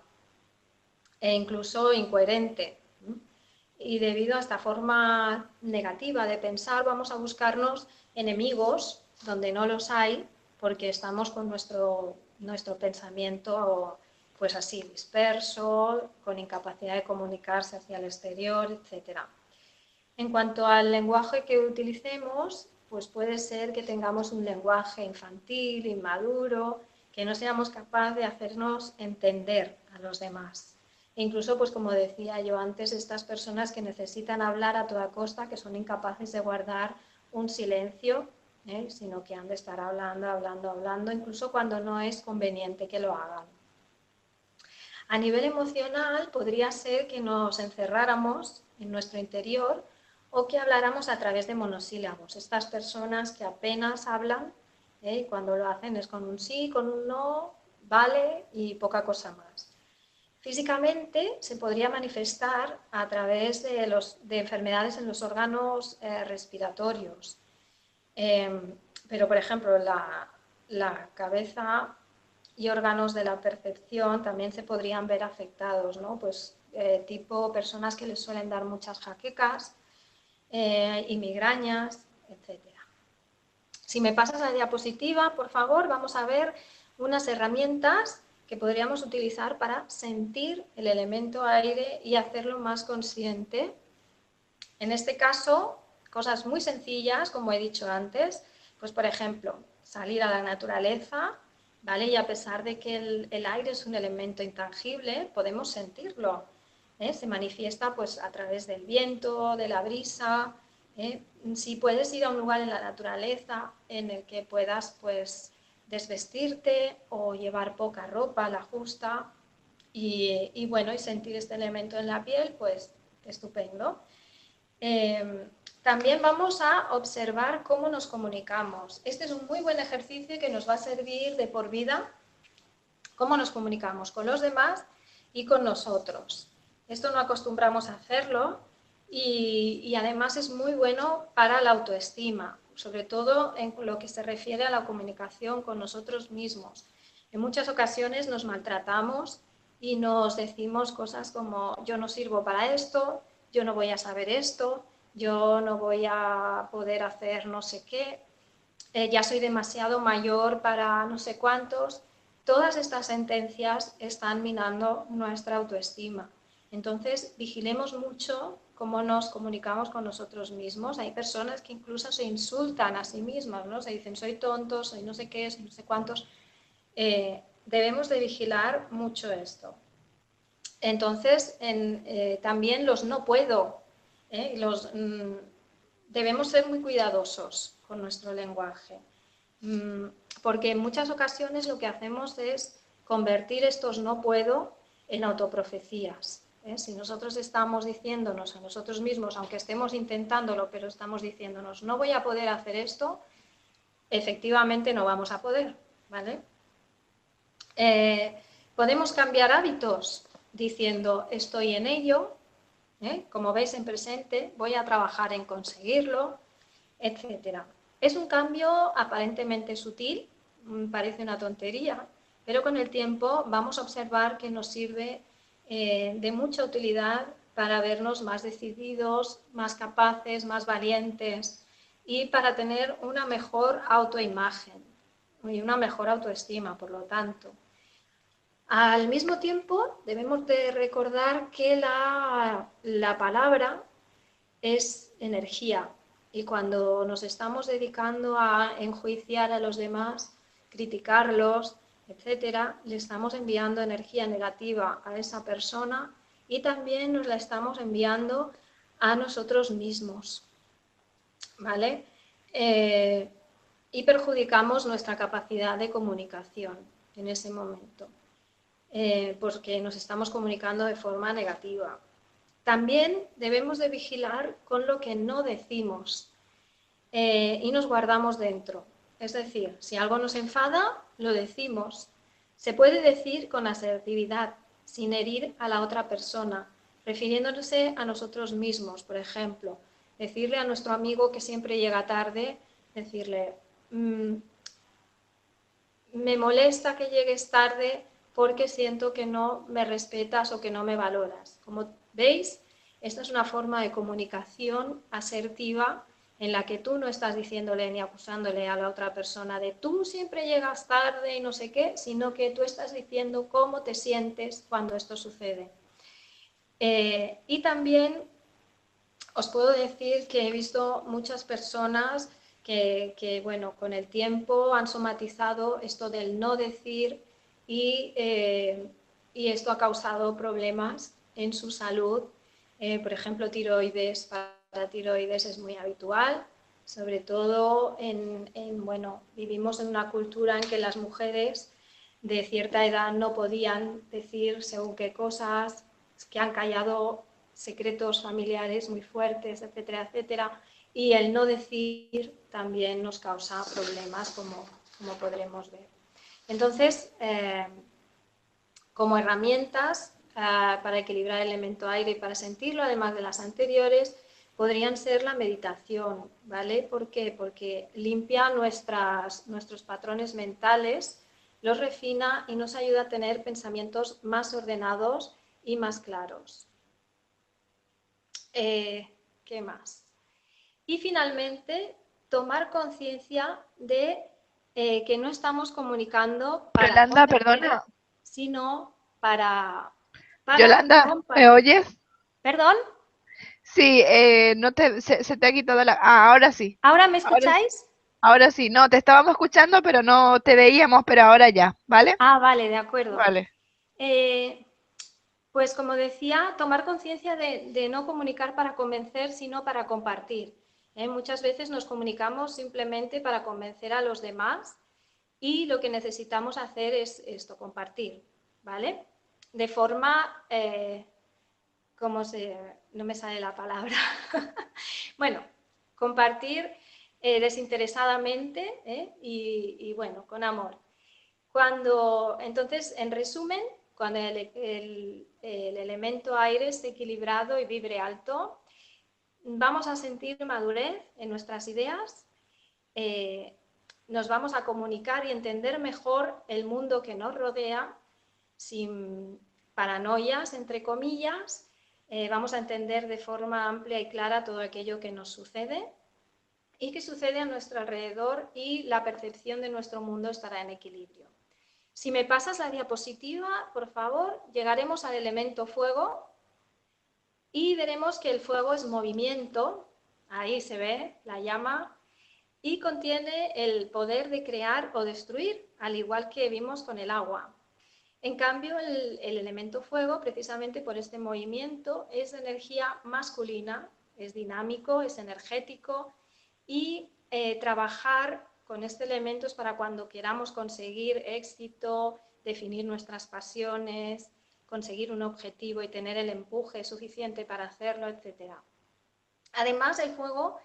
e incluso incoherente. Y debido a esta forma negativa de pensar, vamos a buscarnos enemigos donde no los hay, porque estamos con nuestro pensamiento pues así disperso, con incapacidad de comunicarse hacia el exterior, etc. En cuanto al lenguaje que utilicemos, pues puede ser que tengamos un lenguaje infantil, inmaduro, que no seamos capaces de hacernos entender a los demás. E incluso, pues como decía yo antes, estas personas que necesitan hablar a toda costa, que son incapaces de guardar un silencio, sino que han de estar hablando, hablando, hablando, incluso cuando no es conveniente que lo hagan. A nivel emocional, podría ser que nos encerráramos en nuestro interior o que habláramos a través de monosílabos. Estas personas que apenas hablan, y cuando lo hacen es con un sí, con un no, vale y poca cosa más. Físicamente se podría manifestar a través de enfermedades en los órganos respiratorios. Pero, por ejemplo, la cabeza y órganos de la percepción también se podrían ver afectados, ¿no? Pues tipo personas que les suelen dar muchas jaquecas y migrañas, etc. Si me pasas la diapositiva, por favor, vamos a ver unas herramientas que podríamos utilizar para sentir el elemento aire y hacerlo más consciente. En este caso, cosas muy sencillas, como he dicho antes, pues por ejemplo, salir a la naturaleza, ¿vale? Y a pesar de que el aire es un elemento intangible, podemos sentirlo, se manifiesta pues a través del viento, de la brisa, Si puedes ir a un lugar en la naturaleza en el que puedas pues desvestirte o llevar poca ropa, la justa, y bueno, y sentir este elemento en la piel, pues estupendo. También vamos a observar cómo nos comunicamos. Este es un muy buen ejercicio que nos va a servir de por vida, cómo nos comunicamos con los demás y con nosotros. Esto no acostumbramos a hacerlo y además es muy bueno para la autoestima, sobre todo en lo que se refiere a la comunicación con nosotros mismos. En muchas ocasiones nos maltratamos y nos decimos cosas como yo no sirvo para esto, yo no voy a saber esto, yo no voy a poder hacer no sé qué, ya soy demasiado mayor para no sé cuántos. Todas estas sentencias están minando nuestra autoestima. Entonces, vigilemos mucho cómo nos comunicamos con nosotros mismos. Hay personas que incluso se insultan a sí mismas, ¿no? Se dicen soy tonto, soy no sé qué, soy no sé cuántos. Debemos de vigilar mucho esto. Entonces, también los no puedo, debemos ser muy cuidadosos con nuestro lenguaje, porque en muchas ocasiones lo que hacemos es convertir estos no puedo en autoprofecías. Si nosotros estamos diciéndonos a nosotros mismos, aunque estemos intentándolo, pero estamos diciéndonos no voy a poder hacer esto, efectivamente no vamos a poder, ¿vale? Podemos cambiar hábitos diciendo estoy en ello, como veis en presente, voy a trabajar en conseguirlo, etc. Es un cambio aparentemente sutil, parece una tontería, pero con el tiempo vamos a observar que nos sirve de mucha utilidad para vernos más decididos, más capaces, más valientes y para tener una mejor autoimagen y una mejor autoestima, por lo tanto. Al mismo tiempo, debemos de recordar que la palabra es energía y cuando nos estamos dedicando a enjuiciar a los demás, criticarlos, etcétera, le estamos enviando energía negativa a esa persona y también nos la estamos enviando a nosotros mismos, ¿vale? Y perjudicamos nuestra capacidad de comunicación en ese momento. Porque nos estamos comunicando de forma negativa. También debemos de vigilar con lo que no decimos y nos guardamos dentro. Es decir, si algo nos enfada, lo decimos. Se puede decir con asertividad, sin herir a la otra persona, refiriéndose a nosotros mismos. Por ejemplo, decirle a nuestro amigo que siempre llega tarde, decirle, me molesta que llegues tarde porque siento que no me respetas o que no me valoras. Como veis, Esta es una forma de comunicación asertiva en la que tú no estás diciéndole ni acusándole a la otra persona de tú siempre llegas tarde y no sé qué, sino que tú estás diciendo cómo te sientes cuando esto sucede. Y también os puedo decir que he visto muchas personas que, bueno, con el tiempo han somatizado esto del no decir y esto ha causado problemas en su salud. Por ejemplo, tiroides, para tiroides es muy habitual, sobre todo bueno, vivimos en una cultura en que las mujeres de cierta edad no podían decir según qué cosas, que han callado secretos familiares muy fuertes, etcétera, etcétera, y el no decir también nos causa problemas, como podremos ver. Entonces, como herramientas para equilibrar el elemento aire y para sentirlo, además de las anteriores, podrían ser la meditación, ¿vale? ¿Por qué? Porque limpia nuestros patrones mentales, los refina y nos ayuda a tener pensamientos más ordenados y más claros. ¿Qué más? Y finalmente, tomar conciencia de que no estamos comunicando para Yolanda, convencer, perdona. sino para Yolanda, ¿me compartir. oyes? ¿Perdón? Sí, no te, se te ha quitado la... Ah, ahora sí. ¿Ahora me Ahora, escucháis? ahora sí. No, te estábamos escuchando, pero no te veíamos, pero ahora ya, ¿vale? Ah, vale, de acuerdo. Vale. Eh, Pues como decía, tomar conciencia de no comunicar para convencer, sino para compartir. Muchas veces nos comunicamos simplemente para convencer a los demás y lo que necesitamos hacer es esto, compartir, ¿vale? De forma, no me sale la palabra. Bueno, compartir desinteresadamente y bueno, con amor. Entonces, en resumen, cuando el elemento aire esté equilibrado y vibre alto, vamos a sentir madurez en nuestras ideas, eh, nos vamos a comunicar y entender mejor el mundo que nos rodea, sin paranoias, entre comillas, vamos a entender de forma amplia y clara todo aquello que nos sucede y que sucede a nuestro alrededor y la percepción de nuestro mundo estará en equilibrio. Si me pasas la diapositiva, por favor, llegaremos al elemento fuego y veremos que el fuego es movimiento, ahí se ve la llama, y contiene el poder de crear o destruir, al igual que vimos con el agua. En cambio, el elemento fuego, precisamente por este movimiento, es de energía masculina, es dinámico, es energético y trabajar con este elemento es para cuando queramos conseguir éxito, definir nuestras pasiones, conseguir un objetivo y tener el empuje suficiente para hacerlo, etc. Además, el fuego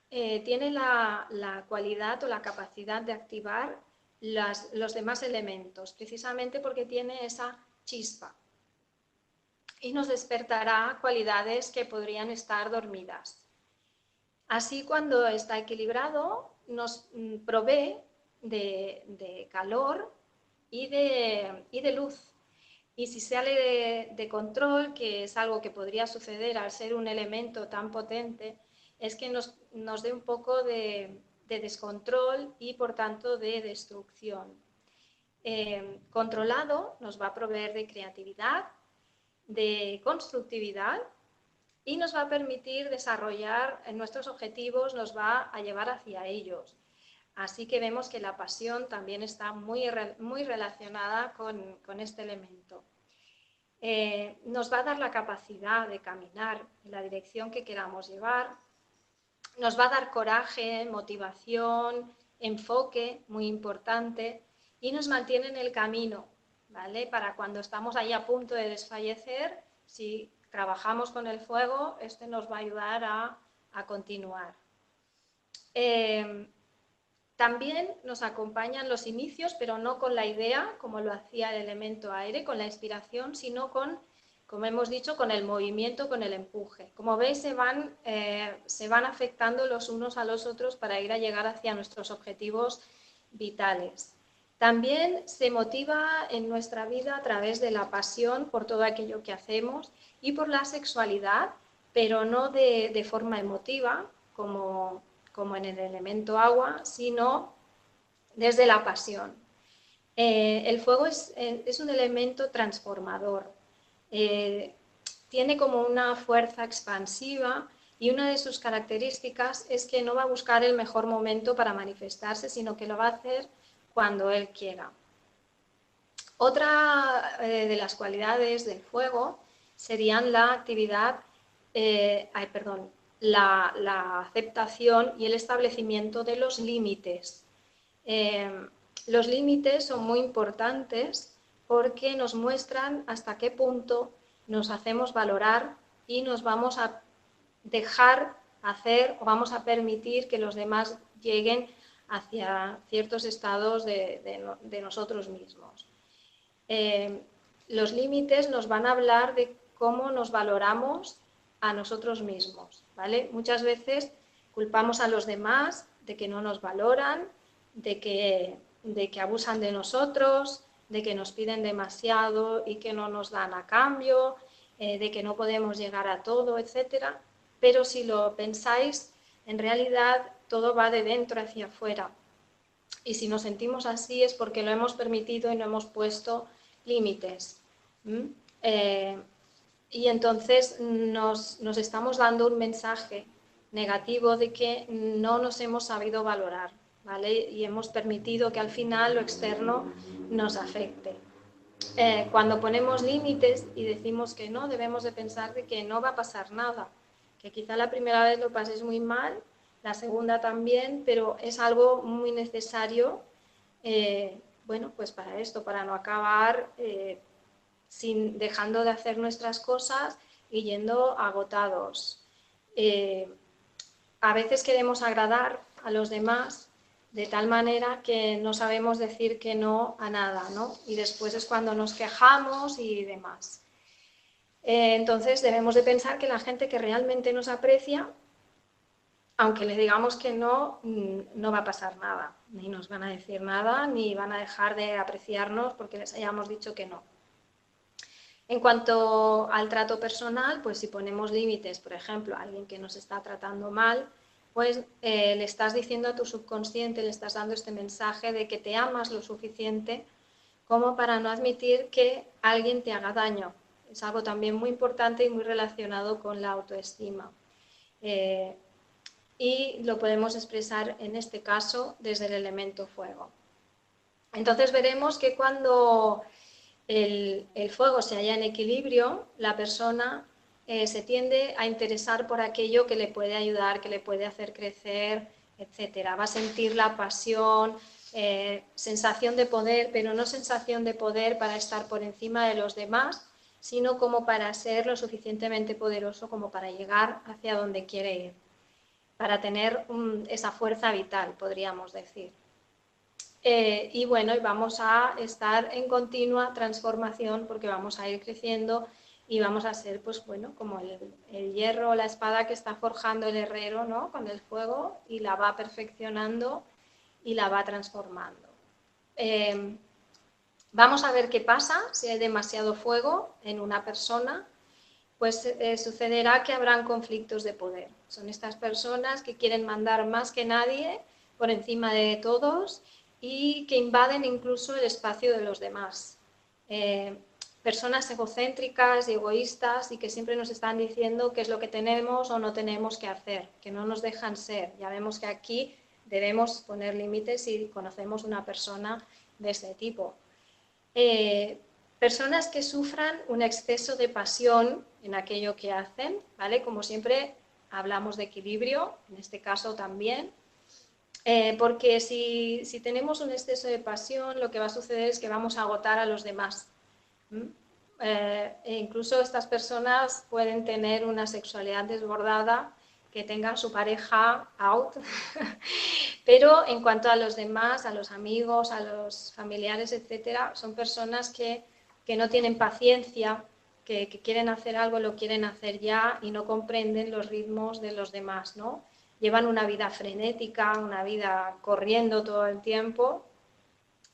tiene la cualidad o la capacidad de activar los demás elementos, precisamente porque tiene esa chispa y nos despertará cualidades que podrían estar dormidas. Así, cuando está equilibrado, nos provee de calor y de luz. Y si sale de control, que es algo que podría suceder al ser un elemento tan potente, es que nos dé un poco de descontrol y, por tanto, de destrucción. Controlado nos va a proveer de creatividad, de constructividad y nos va a permitir desarrollar nuestros objetivos, nos va a llevar hacia ellos. Así que vemos que la pasión también está muy relacionada con este elemento. Nos va a dar la capacidad de caminar en la dirección que queramos llevar, nos va a dar coraje, motivación, enfoque, muy importante, y nos mantiene en el camino, ¿vale? Para cuando estamos ahí a punto de desfallecer, si trabajamos con el fuego, este nos va a ayudar a continuar. También nos acompañan los inicios, pero no con la idea, como lo hacía el elemento aire, con la inspiración, sino con, como hemos dicho, con el movimiento, con el empuje. Como veis, se van afectando los unos a los otros para ir a llegar hacia nuestros objetivos vitales. También se motiva en nuestra vida a través de la pasión por todo aquello que hacemos y por la sexualidad, pero no de forma emotiva, como en el elemento agua, sino desde la pasión. El fuego es un elemento transformador, tiene como una fuerza expansiva y una de sus características es que no va a buscar el mejor momento para manifestarse, sino que lo va a hacer cuando él quiera. Otra de las cualidades del fuego serían la actividad, la aceptación y el establecimiento de los límites. Los límites son muy importantes porque nos muestran hasta qué punto nos hacemos valorar y nos vamos a dejar hacer o vamos a permitir que los demás lleguen hacia ciertos estados de nosotros mismos. Los límites nos van a hablar de cómo nos valoramos a nosotros mismos, ¿vale? Muchas veces culpamos a los demás de que no nos valoran, de que abusan de nosotros, de que nos piden demasiado y que no nos dan a cambio, de que no podemos llegar a todo, etcétera. Pero si lo pensáis, en realidad todo va de dentro hacia afuera. Y si nos sentimos así es porque lo hemos permitido y no hemos puesto límites. Y entonces nos estamos dando un mensaje negativo de que no nos hemos sabido valorar, ¿vale? Y hemos permitido que al final lo externo nos afecte. Cuando ponemos límites y decimos que no, debemos de pensar de que no va a pasar nada, que quizá la primera vez lo pases muy mal, la segunda también, pero es algo muy necesario, bueno, pues para esto, para no acabar dejando de hacer nuestras cosas y yendo agotados. A veces queremos agradar a los demás de tal manera que no sabemos decir que no a nada, ¿no? Y después es cuando nos quejamos y demás. Entonces debemos de pensar que la gente que realmente nos aprecia, aunque le digamos que no, no va a pasar nada, ni nos van a decir nada, ni van a dejar de apreciarnos porque les hayamos dicho que no. En cuanto al trato personal, pues si ponemos límites, por ejemplo, a alguien que nos está tratando mal, pues le estás diciendo a tu subconsciente, le estás dando este mensaje de que te amas lo suficiente como para no admitir que alguien te haga daño. Es algo también muy importante y muy relacionado con la autoestima. Y lo podemos expresar en este caso desde el elemento fuego. Entonces veremos que cuando el fuego se halla en equilibrio, la persona se tiende a interesar por aquello que le puede ayudar, que le puede hacer crecer, etc. Va a sentir la pasión, sensación de poder, pero no sensación de poder para estar por encima de los demás, sino como para ser lo suficientemente poderoso como para llegar hacia donde quiere ir, para tener esa fuerza vital, podríamos decir. Y bueno, vamos a estar en continua transformación porque vamos a ir creciendo y vamos a ser, pues bueno, como el hierro o la espada que está forjando el herrero, ¿no? Con el fuego y la va perfeccionando y la va transformando. Vamos a ver qué pasa si hay demasiado fuego en una persona. Pues sucederá que habrán conflictos de poder. Son estas personas que quieren mandar más que nadie por encima de todos y que invaden incluso el espacio de los demás. Personas egocéntricas y egoístas y que siempre nos están diciendo qué es lo que tenemos o no tenemos que hacer, que no nos dejan ser. Ya vemos que aquí debemos poner límites si conocemos una persona de este tipo. Personas que sufran un exceso de pasión en aquello que hacen, ¿vale? Como siempre hablamos de equilibrio, en este caso también, porque si tenemos un exceso de pasión, lo que va a suceder es que vamos a agotar a los demás. E incluso estas personas pueden tener una sexualidad desbordada, que tengan su pareja out, pero en cuanto a los demás, a los amigos, a los familiares, etcétera, son personas que no tienen paciencia, que quieren hacer algo, lo quieren hacer ya y no comprenden los ritmos de los demás, ¿no? Llevan una vida frenética, una vida corriendo todo el tiempo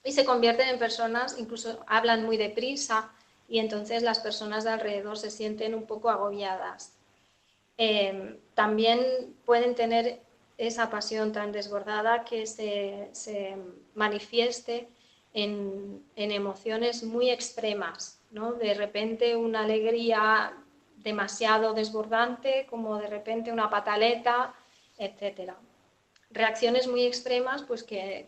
y se convierten en personas, incluso hablan muy deprisa y entonces las personas de alrededor se sienten un poco agobiadas. También pueden tener esa pasión tan desbordada que se manifieste en emociones muy extremas, ¿no? De repente una alegría demasiado desbordante, como de repente una pataleta, etcétera. Reacciones muy extremas, pues que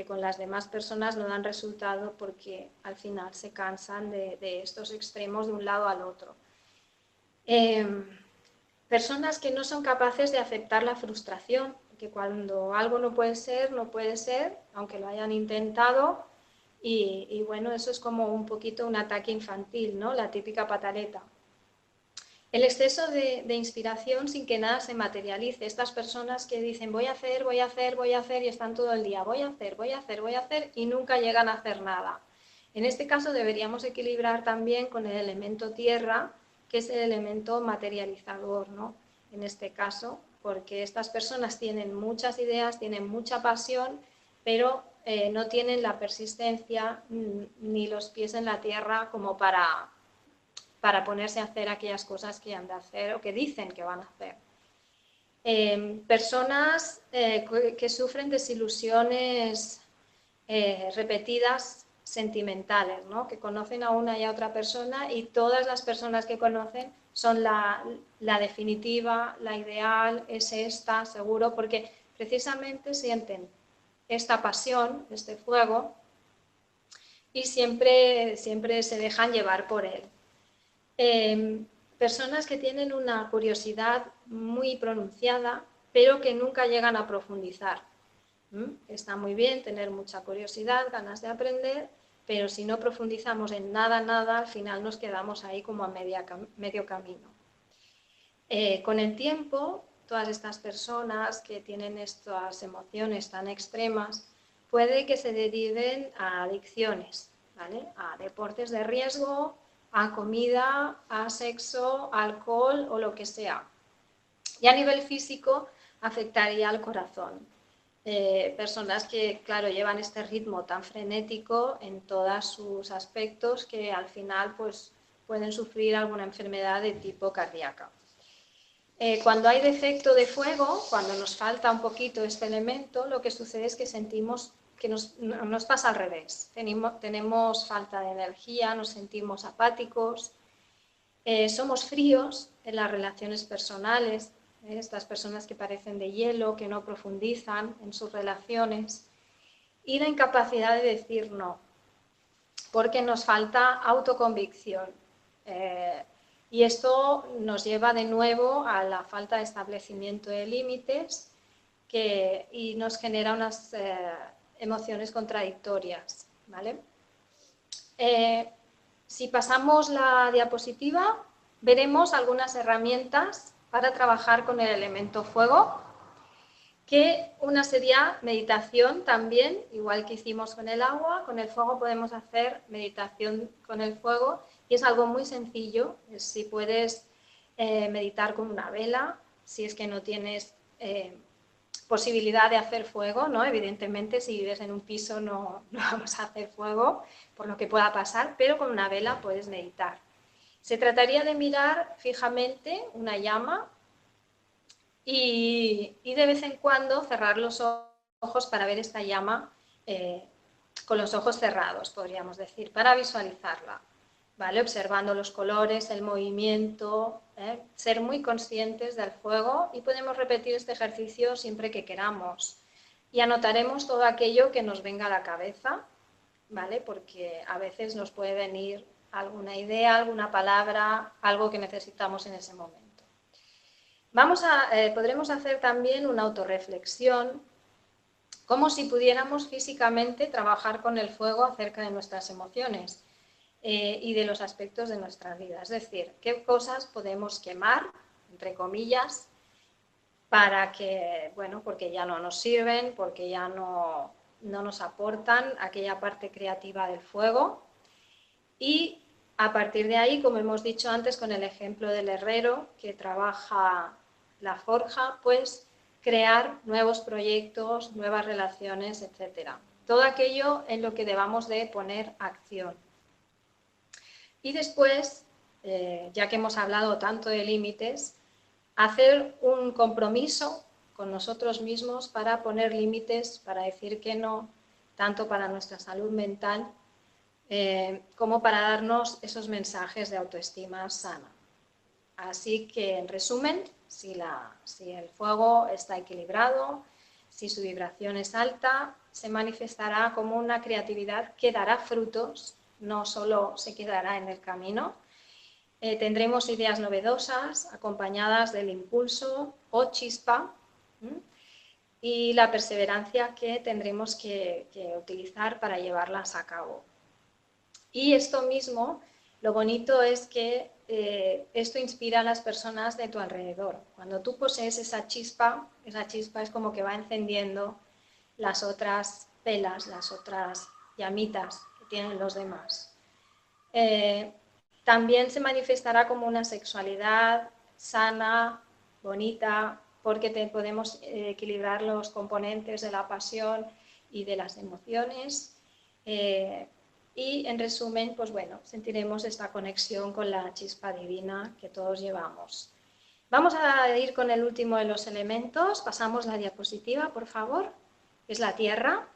con las demás personas no dan resultado porque al final se cansan de estos extremos de un lado al otro. Personas que no son capaces de aceptar la frustración, que cuando algo no puede ser, no puede ser, aunque lo hayan intentado, y bueno, eso es como un poquito un ataque infantil, ¿no? La típica pataleta. El exceso de inspiración sin que nada se materialice. Estas personas que dicen voy a hacer, voy a hacer, voy a hacer y están todo el día voy a hacer, voy a hacer, voy a hacer y nunca llegan a hacer nada. En este caso deberíamos equilibrar también con el elemento tierra, que es el elemento materializador, ¿no? En este caso, porque estas personas tienen muchas ideas, tienen mucha pasión, pero no tienen la persistencia ni los pies en la tierra como para ponerse a hacer aquellas cosas que han de hacer o que dicen que van a hacer. Personas que sufren desilusiones repetidas sentimentales, ¿no? Que conocen a una y a otra persona y todas las personas que conocen son la definitiva, la ideal, es esta, seguro, porque precisamente sienten esta pasión, este fuego, y siempre se dejan llevar por él. Personas que tienen una curiosidad muy pronunciada, pero que nunca llegan a profundizar. Está muy bien tener mucha curiosidad, ganas de aprender, pero si no profundizamos en nada, al final nos quedamos ahí como a medio camino. Con el tiempo, todas estas personas que tienen estas emociones tan extremas, puede que se deriven a adicciones, ¿vale? A deportes de riesgo, a comida, a sexo, a alcohol o lo que sea. Y a nivel físico afectaría al corazón. Personas que, claro, llevan este ritmo tan frenético en todos sus aspectos que al final pues, pueden sufrir alguna enfermedad de tipo cardíaca. Cuando hay defecto de fuego, cuando nos falta un poquito este elemento, lo que sucede es que sentimos que nos pasa al revés. Tenemos falta de energía, nos sentimos apáticos, somos fríos en las relaciones personales, estas personas que parecen de hielo, que no profundizan en sus relaciones, y la incapacidad de decir no, porque nos falta autoconvicción. Y esto nos lleva de nuevo a la falta de establecimiento de límites y nos genera unas emociones contradictorias, ¿vale? Si pasamos la diapositiva, veremos algunas herramientas para trabajar con el elemento fuego, que una sería meditación también, igual que hicimos con el agua, con el fuego podemos hacer meditación con el fuego y es algo muy sencillo. Si puedes meditar con una vela, si es que no tienes posibilidad de hacer fuego, ¿no? Evidentemente si vives en un piso no vamos a hacer fuego por lo que pueda pasar, pero con una vela puedes meditar. Se trataría de mirar fijamente una llama y de vez en cuando cerrar los ojos para ver esta llama con los ojos cerrados, podríamos decir, para visualizarla, ¿vale? Observando los colores, el movimiento, ser muy conscientes del fuego y podemos repetir este ejercicio siempre que queramos. Y anotaremos todo aquello que nos venga a la cabeza, ¿vale? Porque a veces nos puede venir alguna idea, alguna palabra, algo que necesitamos en ese momento. Podremos hacer también una autorreflexión, como si pudiéramos físicamente trabajar con el fuego acerca de nuestras emociones y de los aspectos de nuestra vida. Es decir, qué cosas podemos quemar, entre comillas, para que, bueno, porque ya no nos sirven, porque ya no nos aportan aquella parte creativa del fuego. Y a partir de ahí, como hemos dicho antes con el ejemplo del herrero que trabaja la forja, pues crear nuevos proyectos, nuevas relaciones, etc. Todo aquello en lo que debamos de poner acción. Y después, ya que hemos hablado tanto de límites, hacer un compromiso con nosotros mismos para poner límites, para decir que no, tanto para nuestra salud mental como para darnos esos mensajes de autoestima sana. Así que, en resumen, si el fuego está equilibrado, si su vibración es alta, se manifestará como una creatividad que dará frutos, no solo se quedará en el camino. Tendremos ideas novedosas acompañadas del impulso o chispa y la perseverancia que tendremos que utilizar para llevarlas a cabo. Y esto mismo, lo bonito es que esto inspira a las personas de tu alrededor. Cuando tú posees esa chispa es como que va encendiendo las otras velas, las otras llamitas que tienen los demás. También se manifestará como una sexualidad sana, bonita, porque podemos equilibrar los componentes de la pasión y de las emociones. Y en resumen, pues bueno, sentiremos esta conexión con la chispa divina que todos llevamos. Vamos a ir con el último de los elementos. Pasamos la diapositiva, por favor. Es la tierra.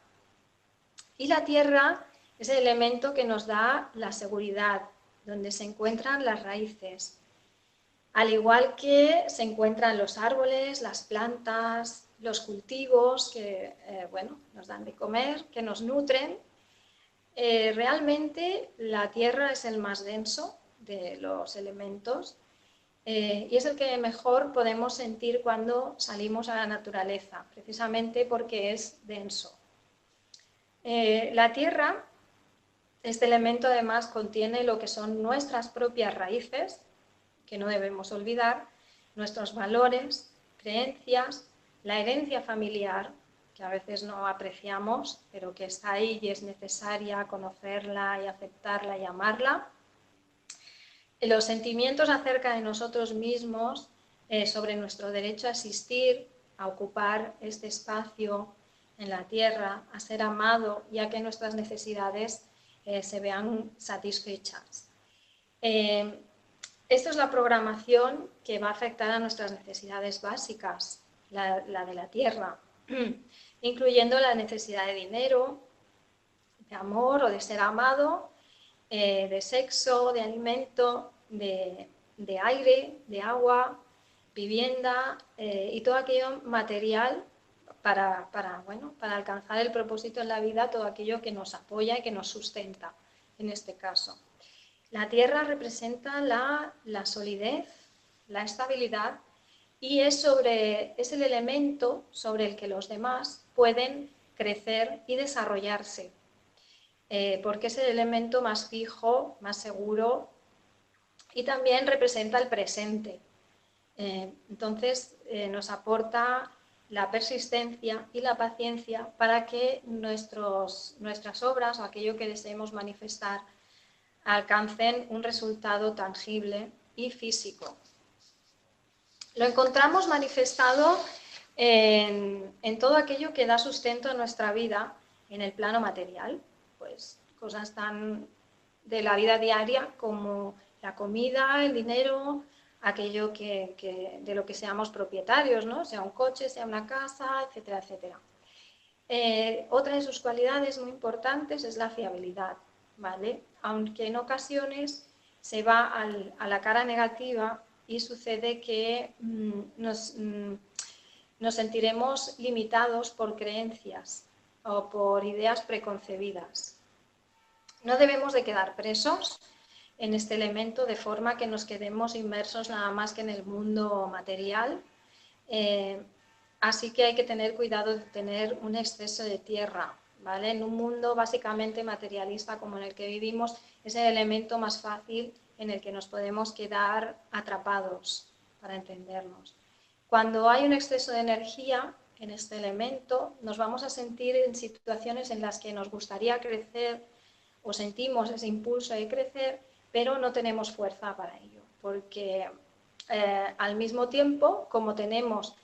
Y la tierra es el elemento que nos da la seguridad, donde se encuentran las raíces. Al igual que se encuentran los árboles, las plantas, los cultivos que nos dan de comer, que nos nutren. Realmente la tierra es el más denso de los elementos y es el que mejor podemos sentir cuando salimos a la naturaleza, precisamente porque es denso. La tierra, este elemento además contiene lo que son nuestras propias raíces, que no debemos olvidar, nuestros valores, creencias, la herencia familiar, que a veces no apreciamos, pero que está ahí y es necesaria conocerla y aceptarla y amarla. Los sentimientos acerca de nosotros mismos, sobre nuestro derecho a existir, a ocupar este espacio en la tierra, a ser amado, ya que nuestras necesidades se vean satisfechas. Esto es la programación que va a afectar a nuestras necesidades básicas, la de la tierra, incluyendo la necesidad de dinero, de amor o de ser amado, de sexo, de alimento, de aire, de agua, vivienda y todo aquello material para alcanzar el propósito en la vida, todo aquello que nos apoya y que nos sustenta, en este caso. La tierra representa la solidez, la estabilidad y es el elemento sobre el que los demás pueden crecer y desarrollarse, porque es el elemento más fijo, más seguro y también representa el presente. Entonces nos aporta la persistencia y la paciencia para que nuestras obras o aquello que deseemos manifestar alcancen un resultado tangible y físico. Lo encontramos manifestado en todo aquello que da sustento a nuestra vida en el plano material, pues cosas tan de la vida diaria como la comida, el dinero, aquello de lo que seamos propietarios, ¿no? Sea un coche, sea una casa, etcétera, etcétera. Otra de sus cualidades muy importantes es la fiabilidad, ¿vale? Aunque en ocasiones se va a la cara negativa y sucede que nos sentiremos limitados por creencias o por ideas preconcebidas. No debemos de quedar presos en este elemento de forma que nos quedemos inmersos nada más que en el mundo material. Así que hay que tener cuidado de tener un exceso de tierra, ¿vale? En un mundo básicamente materialista como en el que vivimos, es el elemento más fácil en el que nos podemos quedar atrapados, para entendernos. Cuando hay un exceso de energía en este elemento, nos vamos a sentir en situaciones en las que nos gustaría crecer o sentimos ese impulso de crecer, pero no tenemos fuerza para ello, porque al mismo tiempo, como tenemos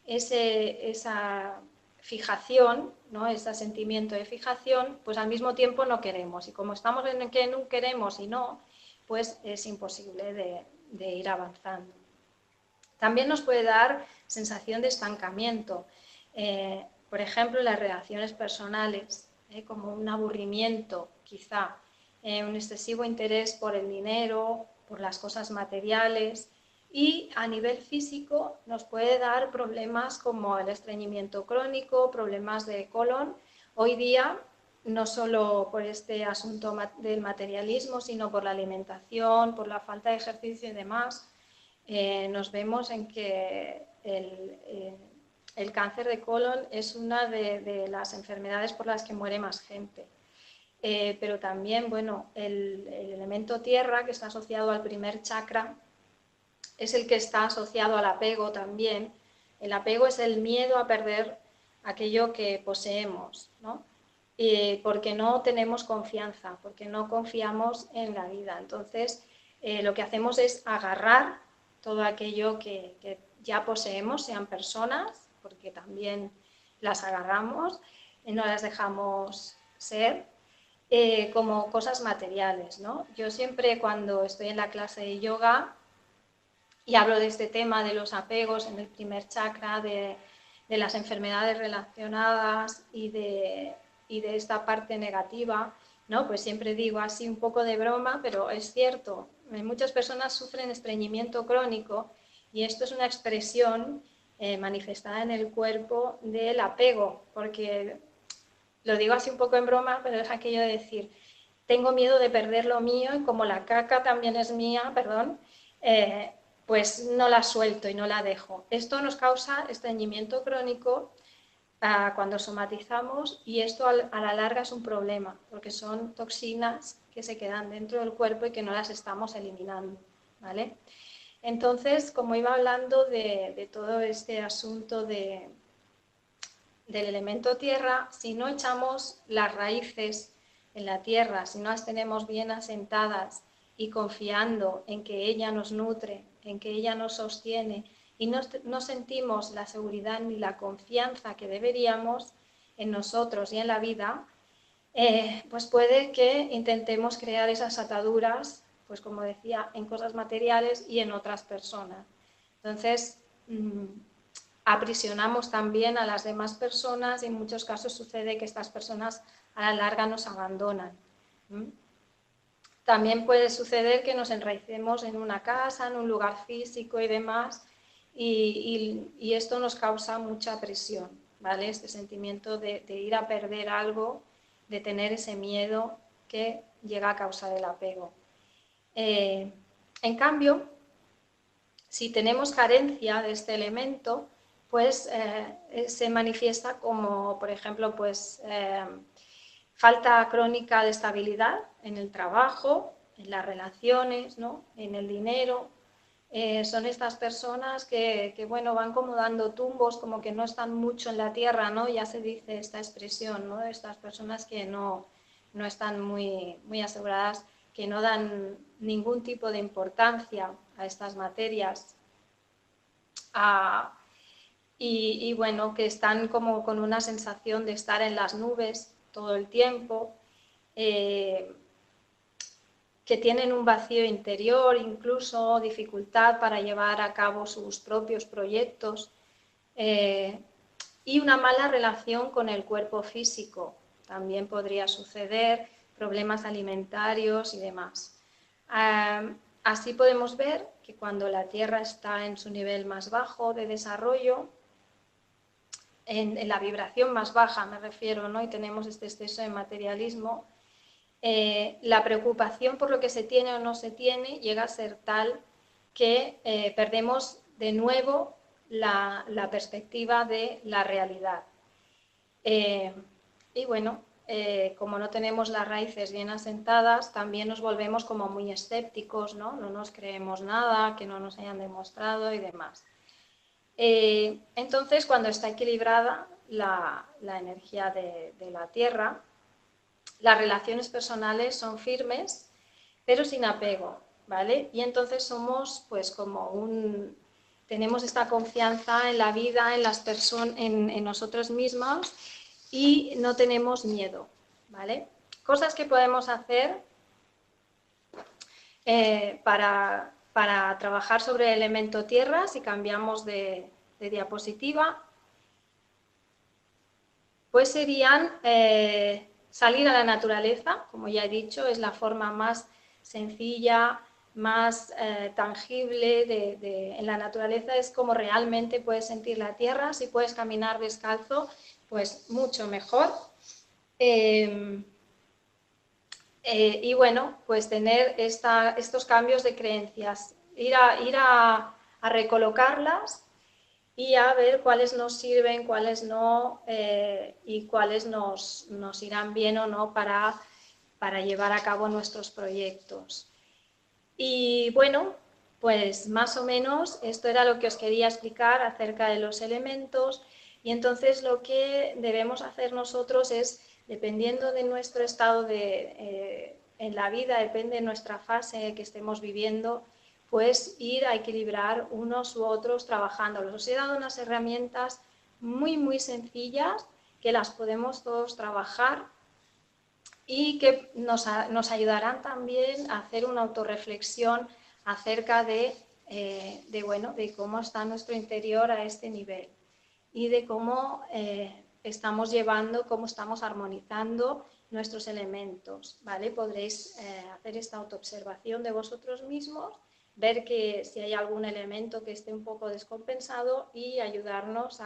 esa fijación, ¿no? Ese sentimiento de fijación, pues al mismo tiempo no queremos. Y como estamos en que no queremos y no, pues es imposible de ir avanzando. También nos puede dar sensación de estancamiento, por ejemplo, en las relaciones personales, como un aburrimiento, quizá, un excesivo interés por el dinero, por las cosas materiales, y a nivel físico nos puede dar problemas como el estreñimiento crónico, problemas de colon. Hoy día, no solo por este asunto del materialismo, sino por la alimentación, por la falta de ejercicio y demás, nos vemos en que el cáncer de colon es una de las enfermedades por las que muere más gente. Pero también, bueno, el elemento tierra, que está asociado al primer chakra, es el que está asociado al apego también. El apego es el miedo a perder aquello que poseemos, ¿no? Porque no tenemos confianza, porque no confiamos en la vida. Entonces, lo que hacemos es agarrar todo aquello que ya poseemos, sean personas, porque también las agarramos, no las dejamos ser, como cosas materiales, ¿no? Yo siempre cuando estoy en la clase de yoga y hablo de este tema de los apegos en el primer chakra, de las enfermedades relacionadas y de esta parte negativa, ¿no? Pues siempre digo así un poco de broma, pero es cierto, muchas personas sufren estreñimiento crónico y esto es una expresión manifestada en el cuerpo del apego, porque lo digo así un poco en broma, pero es aquello de decir, tengo miedo de perder lo mío y como la caca también es mía, perdón, pues no la suelto y no la dejo. Esto nos causa estreñimiento crónico cuando somatizamos y esto a la larga es un problema porque son toxinas que se quedan dentro del cuerpo y que no las estamos eliminando, ¿vale? Entonces, como iba hablando de todo este asunto del elemento tierra, si no echamos las raíces en la tierra, si no las tenemos bien asentadas y confiando en que ella nos nutre, en que ella nos sostiene y no sentimos la seguridad ni la confianza que deberíamos en nosotros y en la vida, pues puede que intentemos crear esas ataduras, pues como decía, en cosas materiales y en otras personas. Entonces, aprisionamos también a las demás personas y en muchos casos sucede que estas personas a la larga nos abandonan. También puede suceder que nos enraicemos en una casa, en un lugar físico y demás, y esto nos causa mucha presión, ¿vale? Este sentimiento de ir a perder algo, de tener ese miedo que llega a causar el apego. En cambio, si tenemos carencia de este elemento, pues se manifiesta como, por ejemplo, pues falta crónica de estabilidad en el trabajo, en las relaciones, ¿no? En el dinero. Son estas personas que, bueno, van como dando tumbos, como que no están mucho en la tierra, ¿no? Ya se dice esta expresión, ¿no? Estas personas que no están muy aseguradas, que no dan ningún tipo de importancia a estas materias. Y bueno, que están como con una sensación de estar en las nubes todo el tiempo, que tienen un vacío interior, incluso dificultad para llevar a cabo sus propios proyectos, y una mala relación con el cuerpo físico. También podría suceder problemas alimentarios y demás. Así podemos ver que cuando la Tierra está en su nivel más bajo de desarrollo, en la vibración más baja me refiero, ¿no? Y tenemos este exceso de materialismo, la preocupación por lo que se tiene o no se tiene llega a ser tal que perdemos de nuevo la perspectiva de la realidad. Y bueno, como no tenemos las raíces bien asentadas, también nos volvemos como muy escépticos, ¿no? No nos creemos nada que no nos hayan demostrado y demás. Entonces, cuando está equilibrada la energía de la Tierra, las relaciones personales son firmes, pero sin apego, ¿vale? Y entonces somos, pues, tenemos esta confianza en la vida, en las personas, en nosotros mismos y no tenemos miedo, ¿vale? Cosas que podemos hacer para trabajar sobre el elemento tierra, si cambiamos de diapositiva, pues serían salir a la naturaleza, como ya he dicho, es la forma más sencilla, más tangible en la naturaleza, es como realmente puedes sentir la tierra. Si puedes caminar descalzo, pues mucho mejor. Y bueno, pues tener estos cambios de creencias, ir a recolocarlas y a ver cuáles nos sirven, cuáles no, y cuáles nos irán bien o no para llevar a cabo nuestros proyectos. Y bueno, pues más o menos esto era lo que os quería explicar acerca de los elementos. Y entonces lo que debemos hacer nosotros es, dependiendo de nuestro estado en la vida, depende de nuestra fase que estemos viviendo, pues ir a equilibrar unos u otros trabajándolos. Os he dado unas herramientas muy, muy sencillas que las podemos todos trabajar y que nos ayudarán también a hacer una autorreflexión acerca bueno, de cómo está nuestro interior a este nivel y de cómo estamos llevando, cómo estamos armonizando nuestros elementos, ¿vale? Podréis hacer esta autoobservación de vosotros mismos, ver que si hay algún elemento que esté un poco descompensado y ayudarnos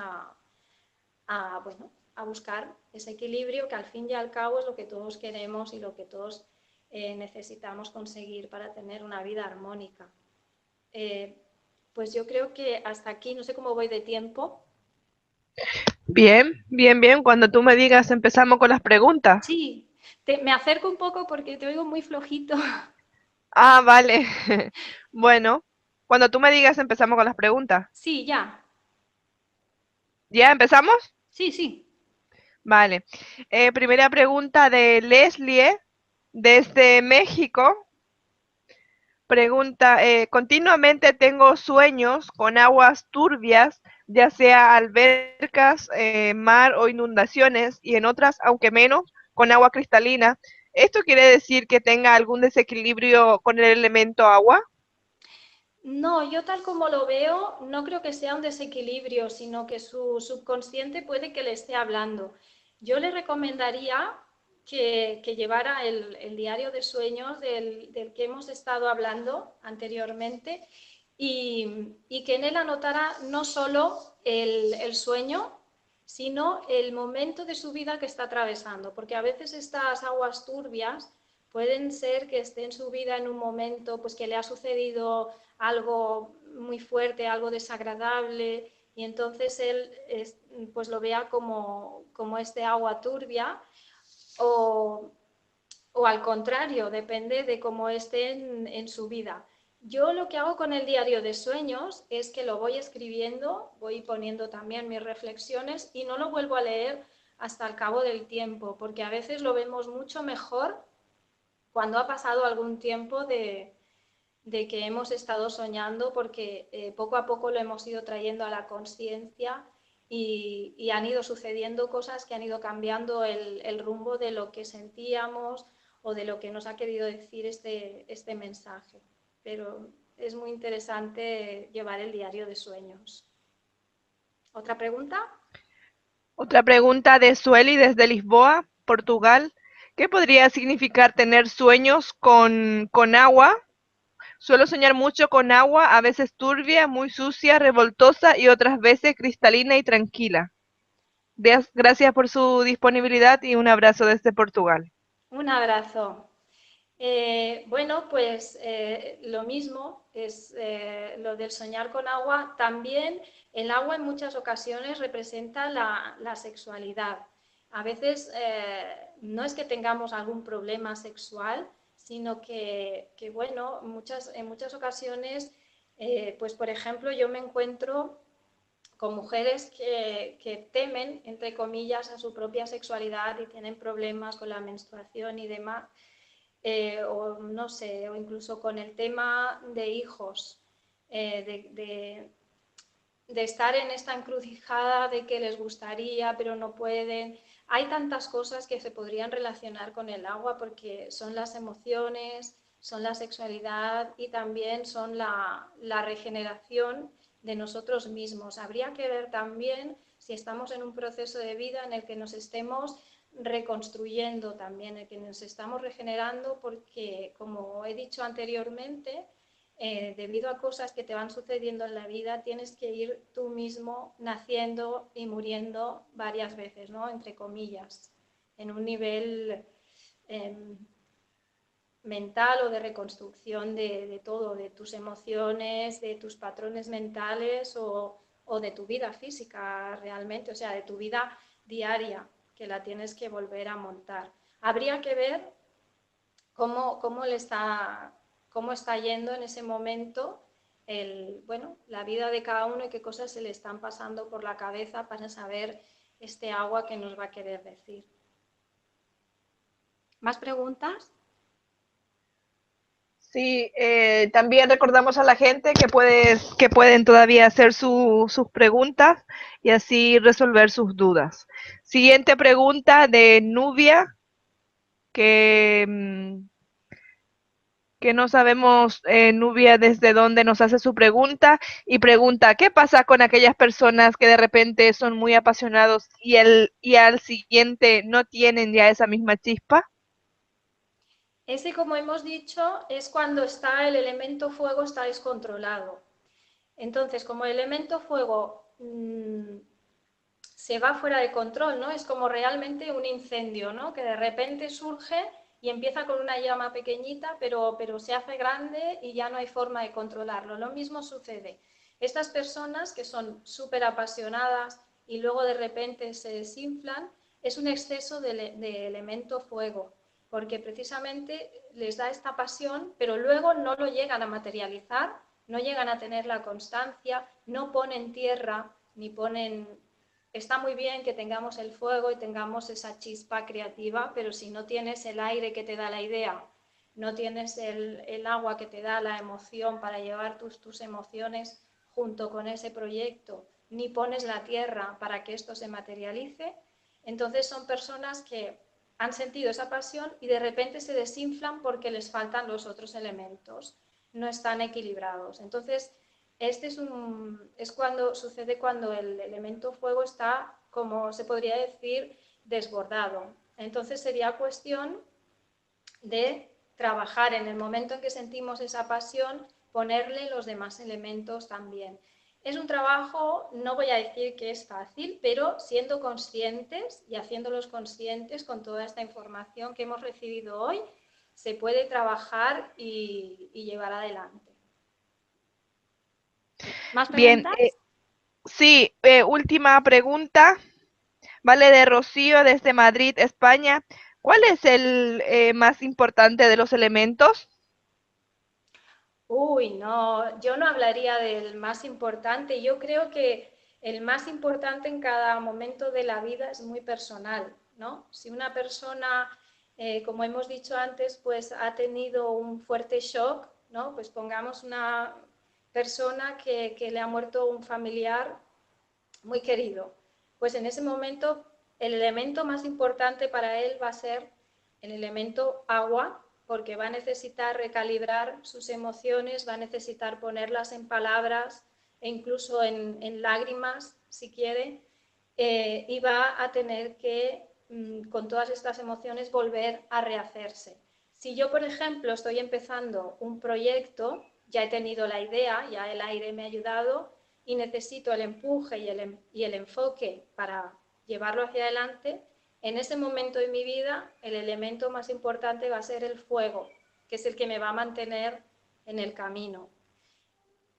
bueno, a buscar ese equilibrio que al fin y al cabo es lo que todos queremos y lo que todos necesitamos conseguir para tener una vida armónica. Pues yo creo que hasta aquí, no sé cómo voy de tiempo. Bien, bien, bien. Cuando tú me digas, empezamos con las preguntas. Sí, me acerco un poco porque te oigo muy flojito. Ah, vale. Bueno, cuando tú me digas, empezamos con las preguntas. Sí, ya. ¿Ya empezamos? Sí, sí. Vale. Primera pregunta de Leslie, desde México. Pregunta, continuamente tengo sueños con aguas turbias, ya sea albercas, mar o inundaciones, y en otras, aunque menos, con agua cristalina. ¿Esto quiere decir que tenga algún desequilibrio con el elemento agua? No, yo tal como lo veo, no creo que sea un desequilibrio, sino que su subconsciente puede que le esté hablando. Yo le recomendaría que llevara el diario de sueños del que hemos estado hablando anteriormente y que en él anotara no solo el sueño, sino el momento de su vida que está atravesando, porque a veces estas aguas turbias pueden ser que esté en su vida en un momento pues que le ha sucedido algo muy fuerte, algo desagradable, y entonces él pues lo vea como este agua turbia, o, o al contrario, depende de cómo esté en su vida. Yo lo que hago con el diario de sueños es que lo voy escribiendo, voy poniendo también mis reflexiones y no lo vuelvo a leer hasta el cabo del tiempo, porque a veces lo vemos mucho mejor cuando ha pasado algún tiempo de que hemos estado soñando, porque poco a poco lo hemos ido trayendo a la conciencia y han ido sucediendo cosas que han ido cambiando el rumbo de lo que sentíamos o de lo que nos ha querido decir este mensaje. Pero es muy interesante llevar el diario de sueños. ¿Otra pregunta? Otra pregunta de Sueli desde Lisboa, Portugal. ¿Qué podría significar tener sueños con agua? Suelo soñar mucho con agua, a veces turbia, muy sucia, revoltosa y otras veces cristalina y tranquila. Gracias por su disponibilidad y un abrazo desde Portugal. Un abrazo. Bueno, pues lo mismo es lo del soñar con agua. También el agua en muchas ocasiones representa la sexualidad. A veces no es que tengamos algún problema sexual, sino que bueno, en muchas ocasiones, pues por ejemplo, yo me encuentro con mujeres que temen, entre comillas, a su propia sexualidad y tienen problemas con la menstruación y demás. O no sé, o incluso con el tema de hijos, de estar en esta encrucijada de que les gustaría pero no pueden. Hay tantas cosas que se podrían relacionar con el agua porque son las emociones, son la sexualidad y también son la regeneración de nosotros mismos. Habría que ver también si estamos en un proceso de vida en el que nos estemos reconstruyendo también, en el que nos estamos regenerando, porque, como he dicho anteriormente, debido a cosas que te van sucediendo en la vida, tienes que ir tú mismo naciendo y muriendo varias veces, ¿no? Entre comillas, en un nivel mental o de reconstrucción de todo, de tus emociones, de tus patrones mentales o de tu vida física realmente, o sea, de tu vida diaria, que la tienes que volver a montar. Habría que ver cómo está yendo en ese momento la vida de cada uno y qué cosas se le están pasando por la cabeza para saber este agua que nos va a querer decir. ¿Más preguntas? Sí, también recordamos a la gente que pueden todavía hacer sus preguntas y así resolver sus dudas. Siguiente pregunta de Nubia, que, que no sabemos, Nubia, desde dónde nos hace su pregunta, y pregunta, ¿qué pasa con aquellas personas que de repente son muy apasionados y al siguiente no tienen ya esa misma chispa? Ese, como hemos dicho, es cuando está el elemento fuego está descontrolado. Entonces, como el elemento fuego se va fuera de control, ¿no? Es como realmente un incendio, ¿no? Que de repente surge y empieza con una llama pequeñita, pero se hace grande y ya no hay forma de controlarlo. Lo mismo sucede. Estas personas que son súper apasionadas y luego de repente se desinflan, es un exceso de elemento fuego, porque precisamente les da esta pasión, pero luego no lo llegan a materializar, no llegan a tener la constancia, no ponen tierra, ni ponen... Está muy bien que tengamos el fuego y tengamos esa chispa creativa, pero si no tienes el aire que te da la idea, no tienes el agua que te da la emoción para llevar tus emociones junto con ese proyecto, ni pones la tierra para que esto se materialice, entonces son personas que han sentido esa pasión y de repente se desinflan porque les faltan los otros elementos, no están equilibrados. Entonces, es cuando sucede cuando el elemento fuego está, como se podría decir, desbordado. Entonces sería cuestión de trabajar en el momento en que sentimos esa pasión, ponerle los demás elementos también. Es un trabajo, no voy a decir que es fácil, pero siendo conscientes y haciéndolos conscientes con toda esta información que hemos recibido hoy, se puede trabajar y llevar adelante. ¿Más Bien, preguntas? sí, última pregunta, vale, de Rocío desde Madrid, España. ¿Cuál es el más importante de los elementos? Uy, no, yo no hablaría del más importante. Yo creo que el más importante en cada momento de la vida es muy personal, ¿no? Si una persona, como hemos dicho antes, pues ha tenido un fuerte shock, ¿no? Pues pongamos una persona que le ha muerto un familiar muy querido. Pues en ese momento el elemento más importante para él va a ser el elemento agua, porque va a necesitar recalibrar sus emociones, va a necesitar ponerlas en palabras e incluso en lágrimas, si quiere, y va a tener que, con todas estas emociones, volver a rehacerse. Si yo, por ejemplo, estoy empezando un proyecto, ya he tenido la idea, ya el aire me ha ayudado, y necesito el empuje y el enfoque para llevarlo hacia adelante, en ese momento de mi vida el elemento más importante va a ser el fuego, que es el que me va a mantener en el camino.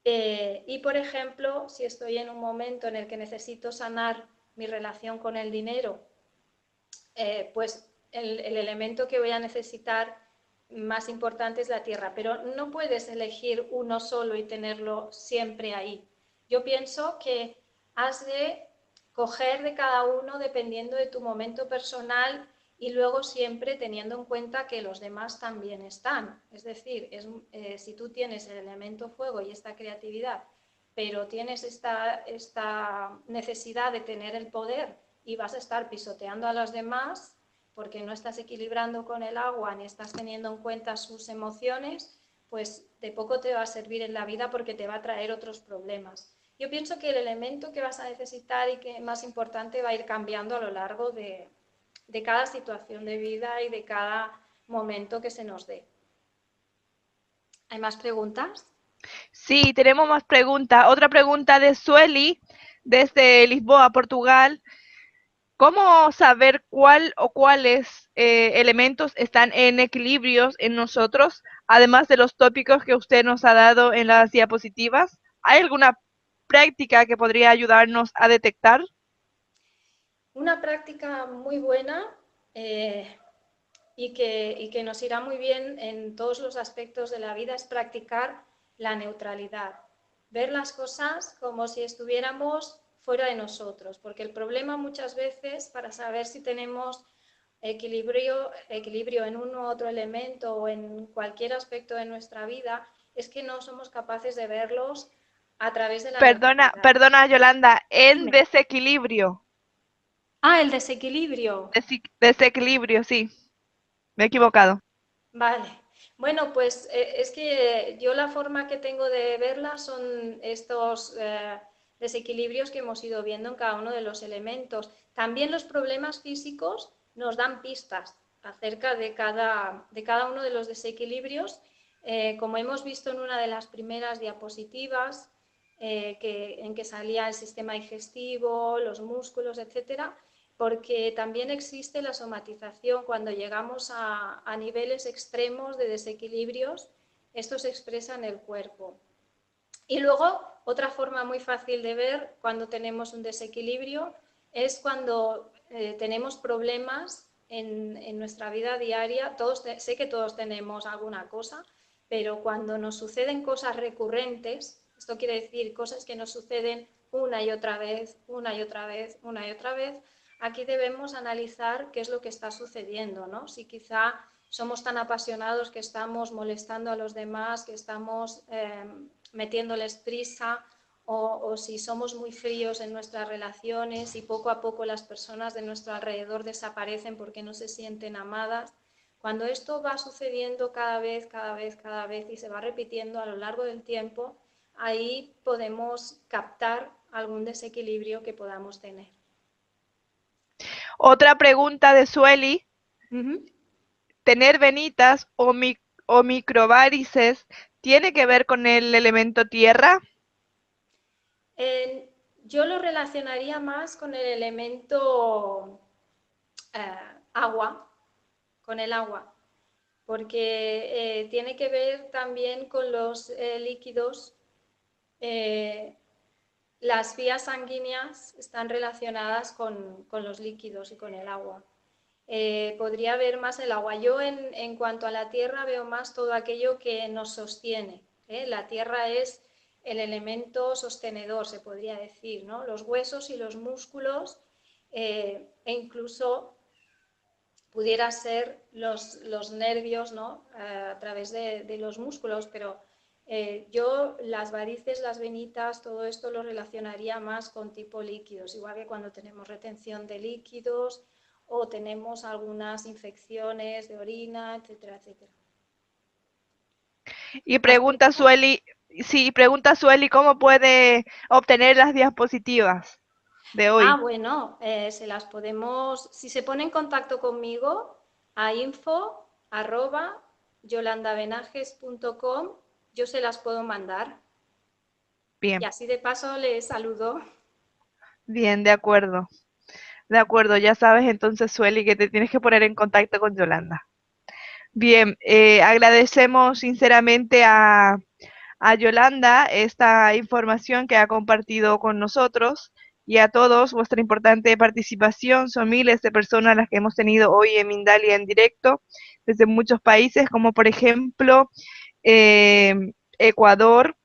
Y por ejemplo, si estoy en un momento en el que necesito sanar mi relación con el dinero, pues el elemento que voy a necesitar más importante es la tierra, pero no puedes elegir uno solo y tenerlo siempre ahí. Yo pienso que has de coger de cada uno dependiendo de tu momento personal y luego siempre teniendo en cuenta que los demás también están. Es decir, si tú tienes el elemento fuego y esta creatividad, pero tienes esta necesidad de tener el poder y vas a estar pisoteando a los demás, porque no estás equilibrando con el agua ni estás teniendo en cuenta sus emociones, pues de poco te va a servir en la vida porque te va a traer otros problemas. Yo pienso que el elemento que vas a necesitar y que es más importante va a ir cambiando a lo largo de cada situación de vida y de cada momento que se nos dé. ¿Hay más preguntas? Sí, tenemos más preguntas. Otra pregunta de Sueli, desde Lisboa, Portugal. ¿Cómo saber cuál o cuáles elementos están en equilibrios en nosotros, además de los tópicos que usted nos ha dado en las diapositivas? ¿Hay alguna práctica que podría ayudarnos a detectar? Una práctica muy buena y que nos irá muy bien en todos los aspectos de la vida es practicar la neutralidad. Ver las cosas como si estuviéramos fuera de nosotros, porque el problema muchas veces para saber si tenemos equilibrio en uno u otro elemento o en cualquier aspecto de nuestra vida es que no somos capaces de verlos a través de la neutralidad. Perdona, Yolanda, en Dime. desequilibrio. Ah, el desequilibrio. Desequilibrio, sí, me he equivocado. Vale. Bueno, pues es que yo la forma que tengo de verla son estos desequilibrios que hemos ido viendo en cada uno de los elementos. También los problemas físicos nos dan pistas acerca de cada uno de los desequilibrios. Como hemos visto en una de las primeras diapositivas, en que salía el sistema digestivo, los músculos, etcétera, porque también existe la somatización. Cuando llegamos a niveles extremos de desequilibrios, esto se expresa en el cuerpo. Y luego, otra forma muy fácil de ver cuando tenemos un desequilibrio es cuando tenemos problemas en nuestra vida diaria. Sé que todos tenemos alguna cosa, pero cuando nos suceden cosas recurrentes, esto quiere decir cosas que nos suceden una y otra vez, una y otra vez, una y otra vez, aquí debemos analizar qué es lo que está sucediendo, ¿no? Si quizá somos tan apasionados que estamos molestando a los demás, que estamos metiéndoles prisa, o si somos muy fríos en nuestras relaciones y poco a poco las personas de nuestro alrededor desaparecen porque no se sienten amadas. Cuando esto va sucediendo cada vez, cada vez, cada vez y se va repitiendo a lo largo del tiempo, ahí podemos captar algún desequilibrio que podamos tener. Otra pregunta de Sueli. Uh-huh. ¿Tener venitas o microvarices tiene que ver con el elemento tierra? Yo lo relacionaría más con el elemento agua, con el agua, porque tiene que ver también con los líquidos. Las vías sanguíneas están relacionadas con los líquidos y con el agua. Podría ver más el agua. Yo en cuanto a la tierra veo más todo aquello que nos sostiene. La tierra es el elemento sostenedor, se podría decir, ¿no? Los huesos y los músculos e incluso pudiera ser los nervios, ¿no? A través de los músculos, pero yo las varices, las venitas, todo esto lo relacionaría más con tipo líquidos, igual que cuando tenemos retención de líquidos o tenemos algunas infecciones de orina, etcétera, etcétera. Y pregunta Sueli, ¿cómo puede obtener las diapositivas de hoy? Bueno, se las podemos, si se pone en contacto conmigo a info@yolandavenajes.com, yo se las puedo mandar. Bien. Y así de paso les saludo. Bien, de acuerdo. De acuerdo, ya sabes entonces, Sueli, que te tienes que poner en contacto con Yolanda. Bien, agradecemos sinceramente a Yolanda esta información que ha compartido con nosotros y a todos vuestra importante participación. Son miles de personas las que hemos tenido hoy en Mindalia en directo desde muchos países, como por ejemplo eh, Ecuador,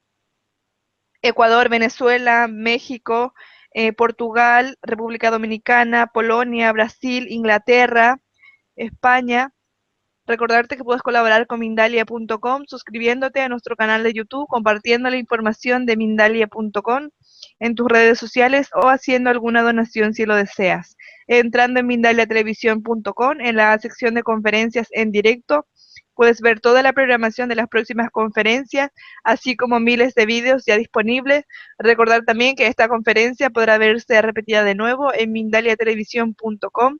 Venezuela, México, Portugal, República Dominicana, Polonia, Brasil, Inglaterra, España. Recordarte que puedes colaborar con Mindalia.com suscribiéndote a nuestro canal de YouTube, compartiendo la información de Mindalia.com en tus redes sociales o haciendo alguna donación si lo deseas. entrando en mindaliatelevisión.com en la sección de conferencias en directo. Puedes ver toda la programación de las próximas conferencias, así como miles de vídeos ya disponibles. Recordar también que esta conferencia podrá verse repetida de nuevo en mindaliatelevisión.com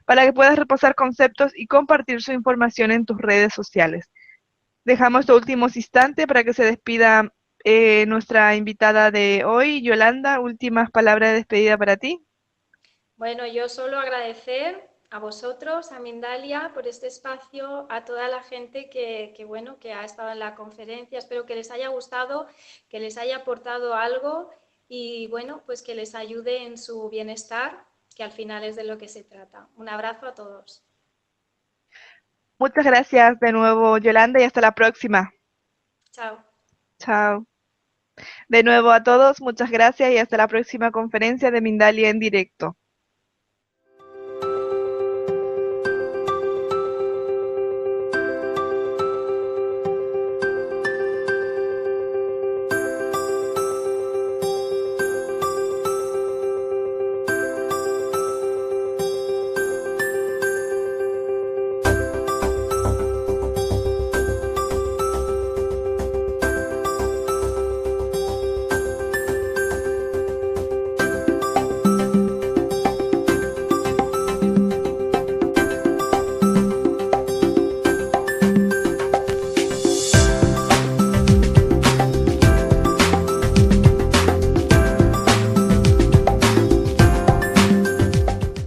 para que puedas repasar conceptos y compartir su información en tus redes sociales. Dejamos estos últimos instantes para que se despida nuestra invitada de hoy, Yolanda. Últimas palabras de despedida para ti. Bueno, yo solo agradecer a vosotros, a Mindalia, por este espacio, a toda la gente que ha estado en la conferencia. Espero que les haya gustado, que les haya aportado algo y bueno, pues que les ayude en su bienestar, que al final es de lo que se trata. Un abrazo a todos. Muchas gracias de nuevo, Yolanda, y hasta la próxima. Chao. Chao. De nuevo a todos, muchas gracias y hasta la próxima conferencia de Mindalia en directo.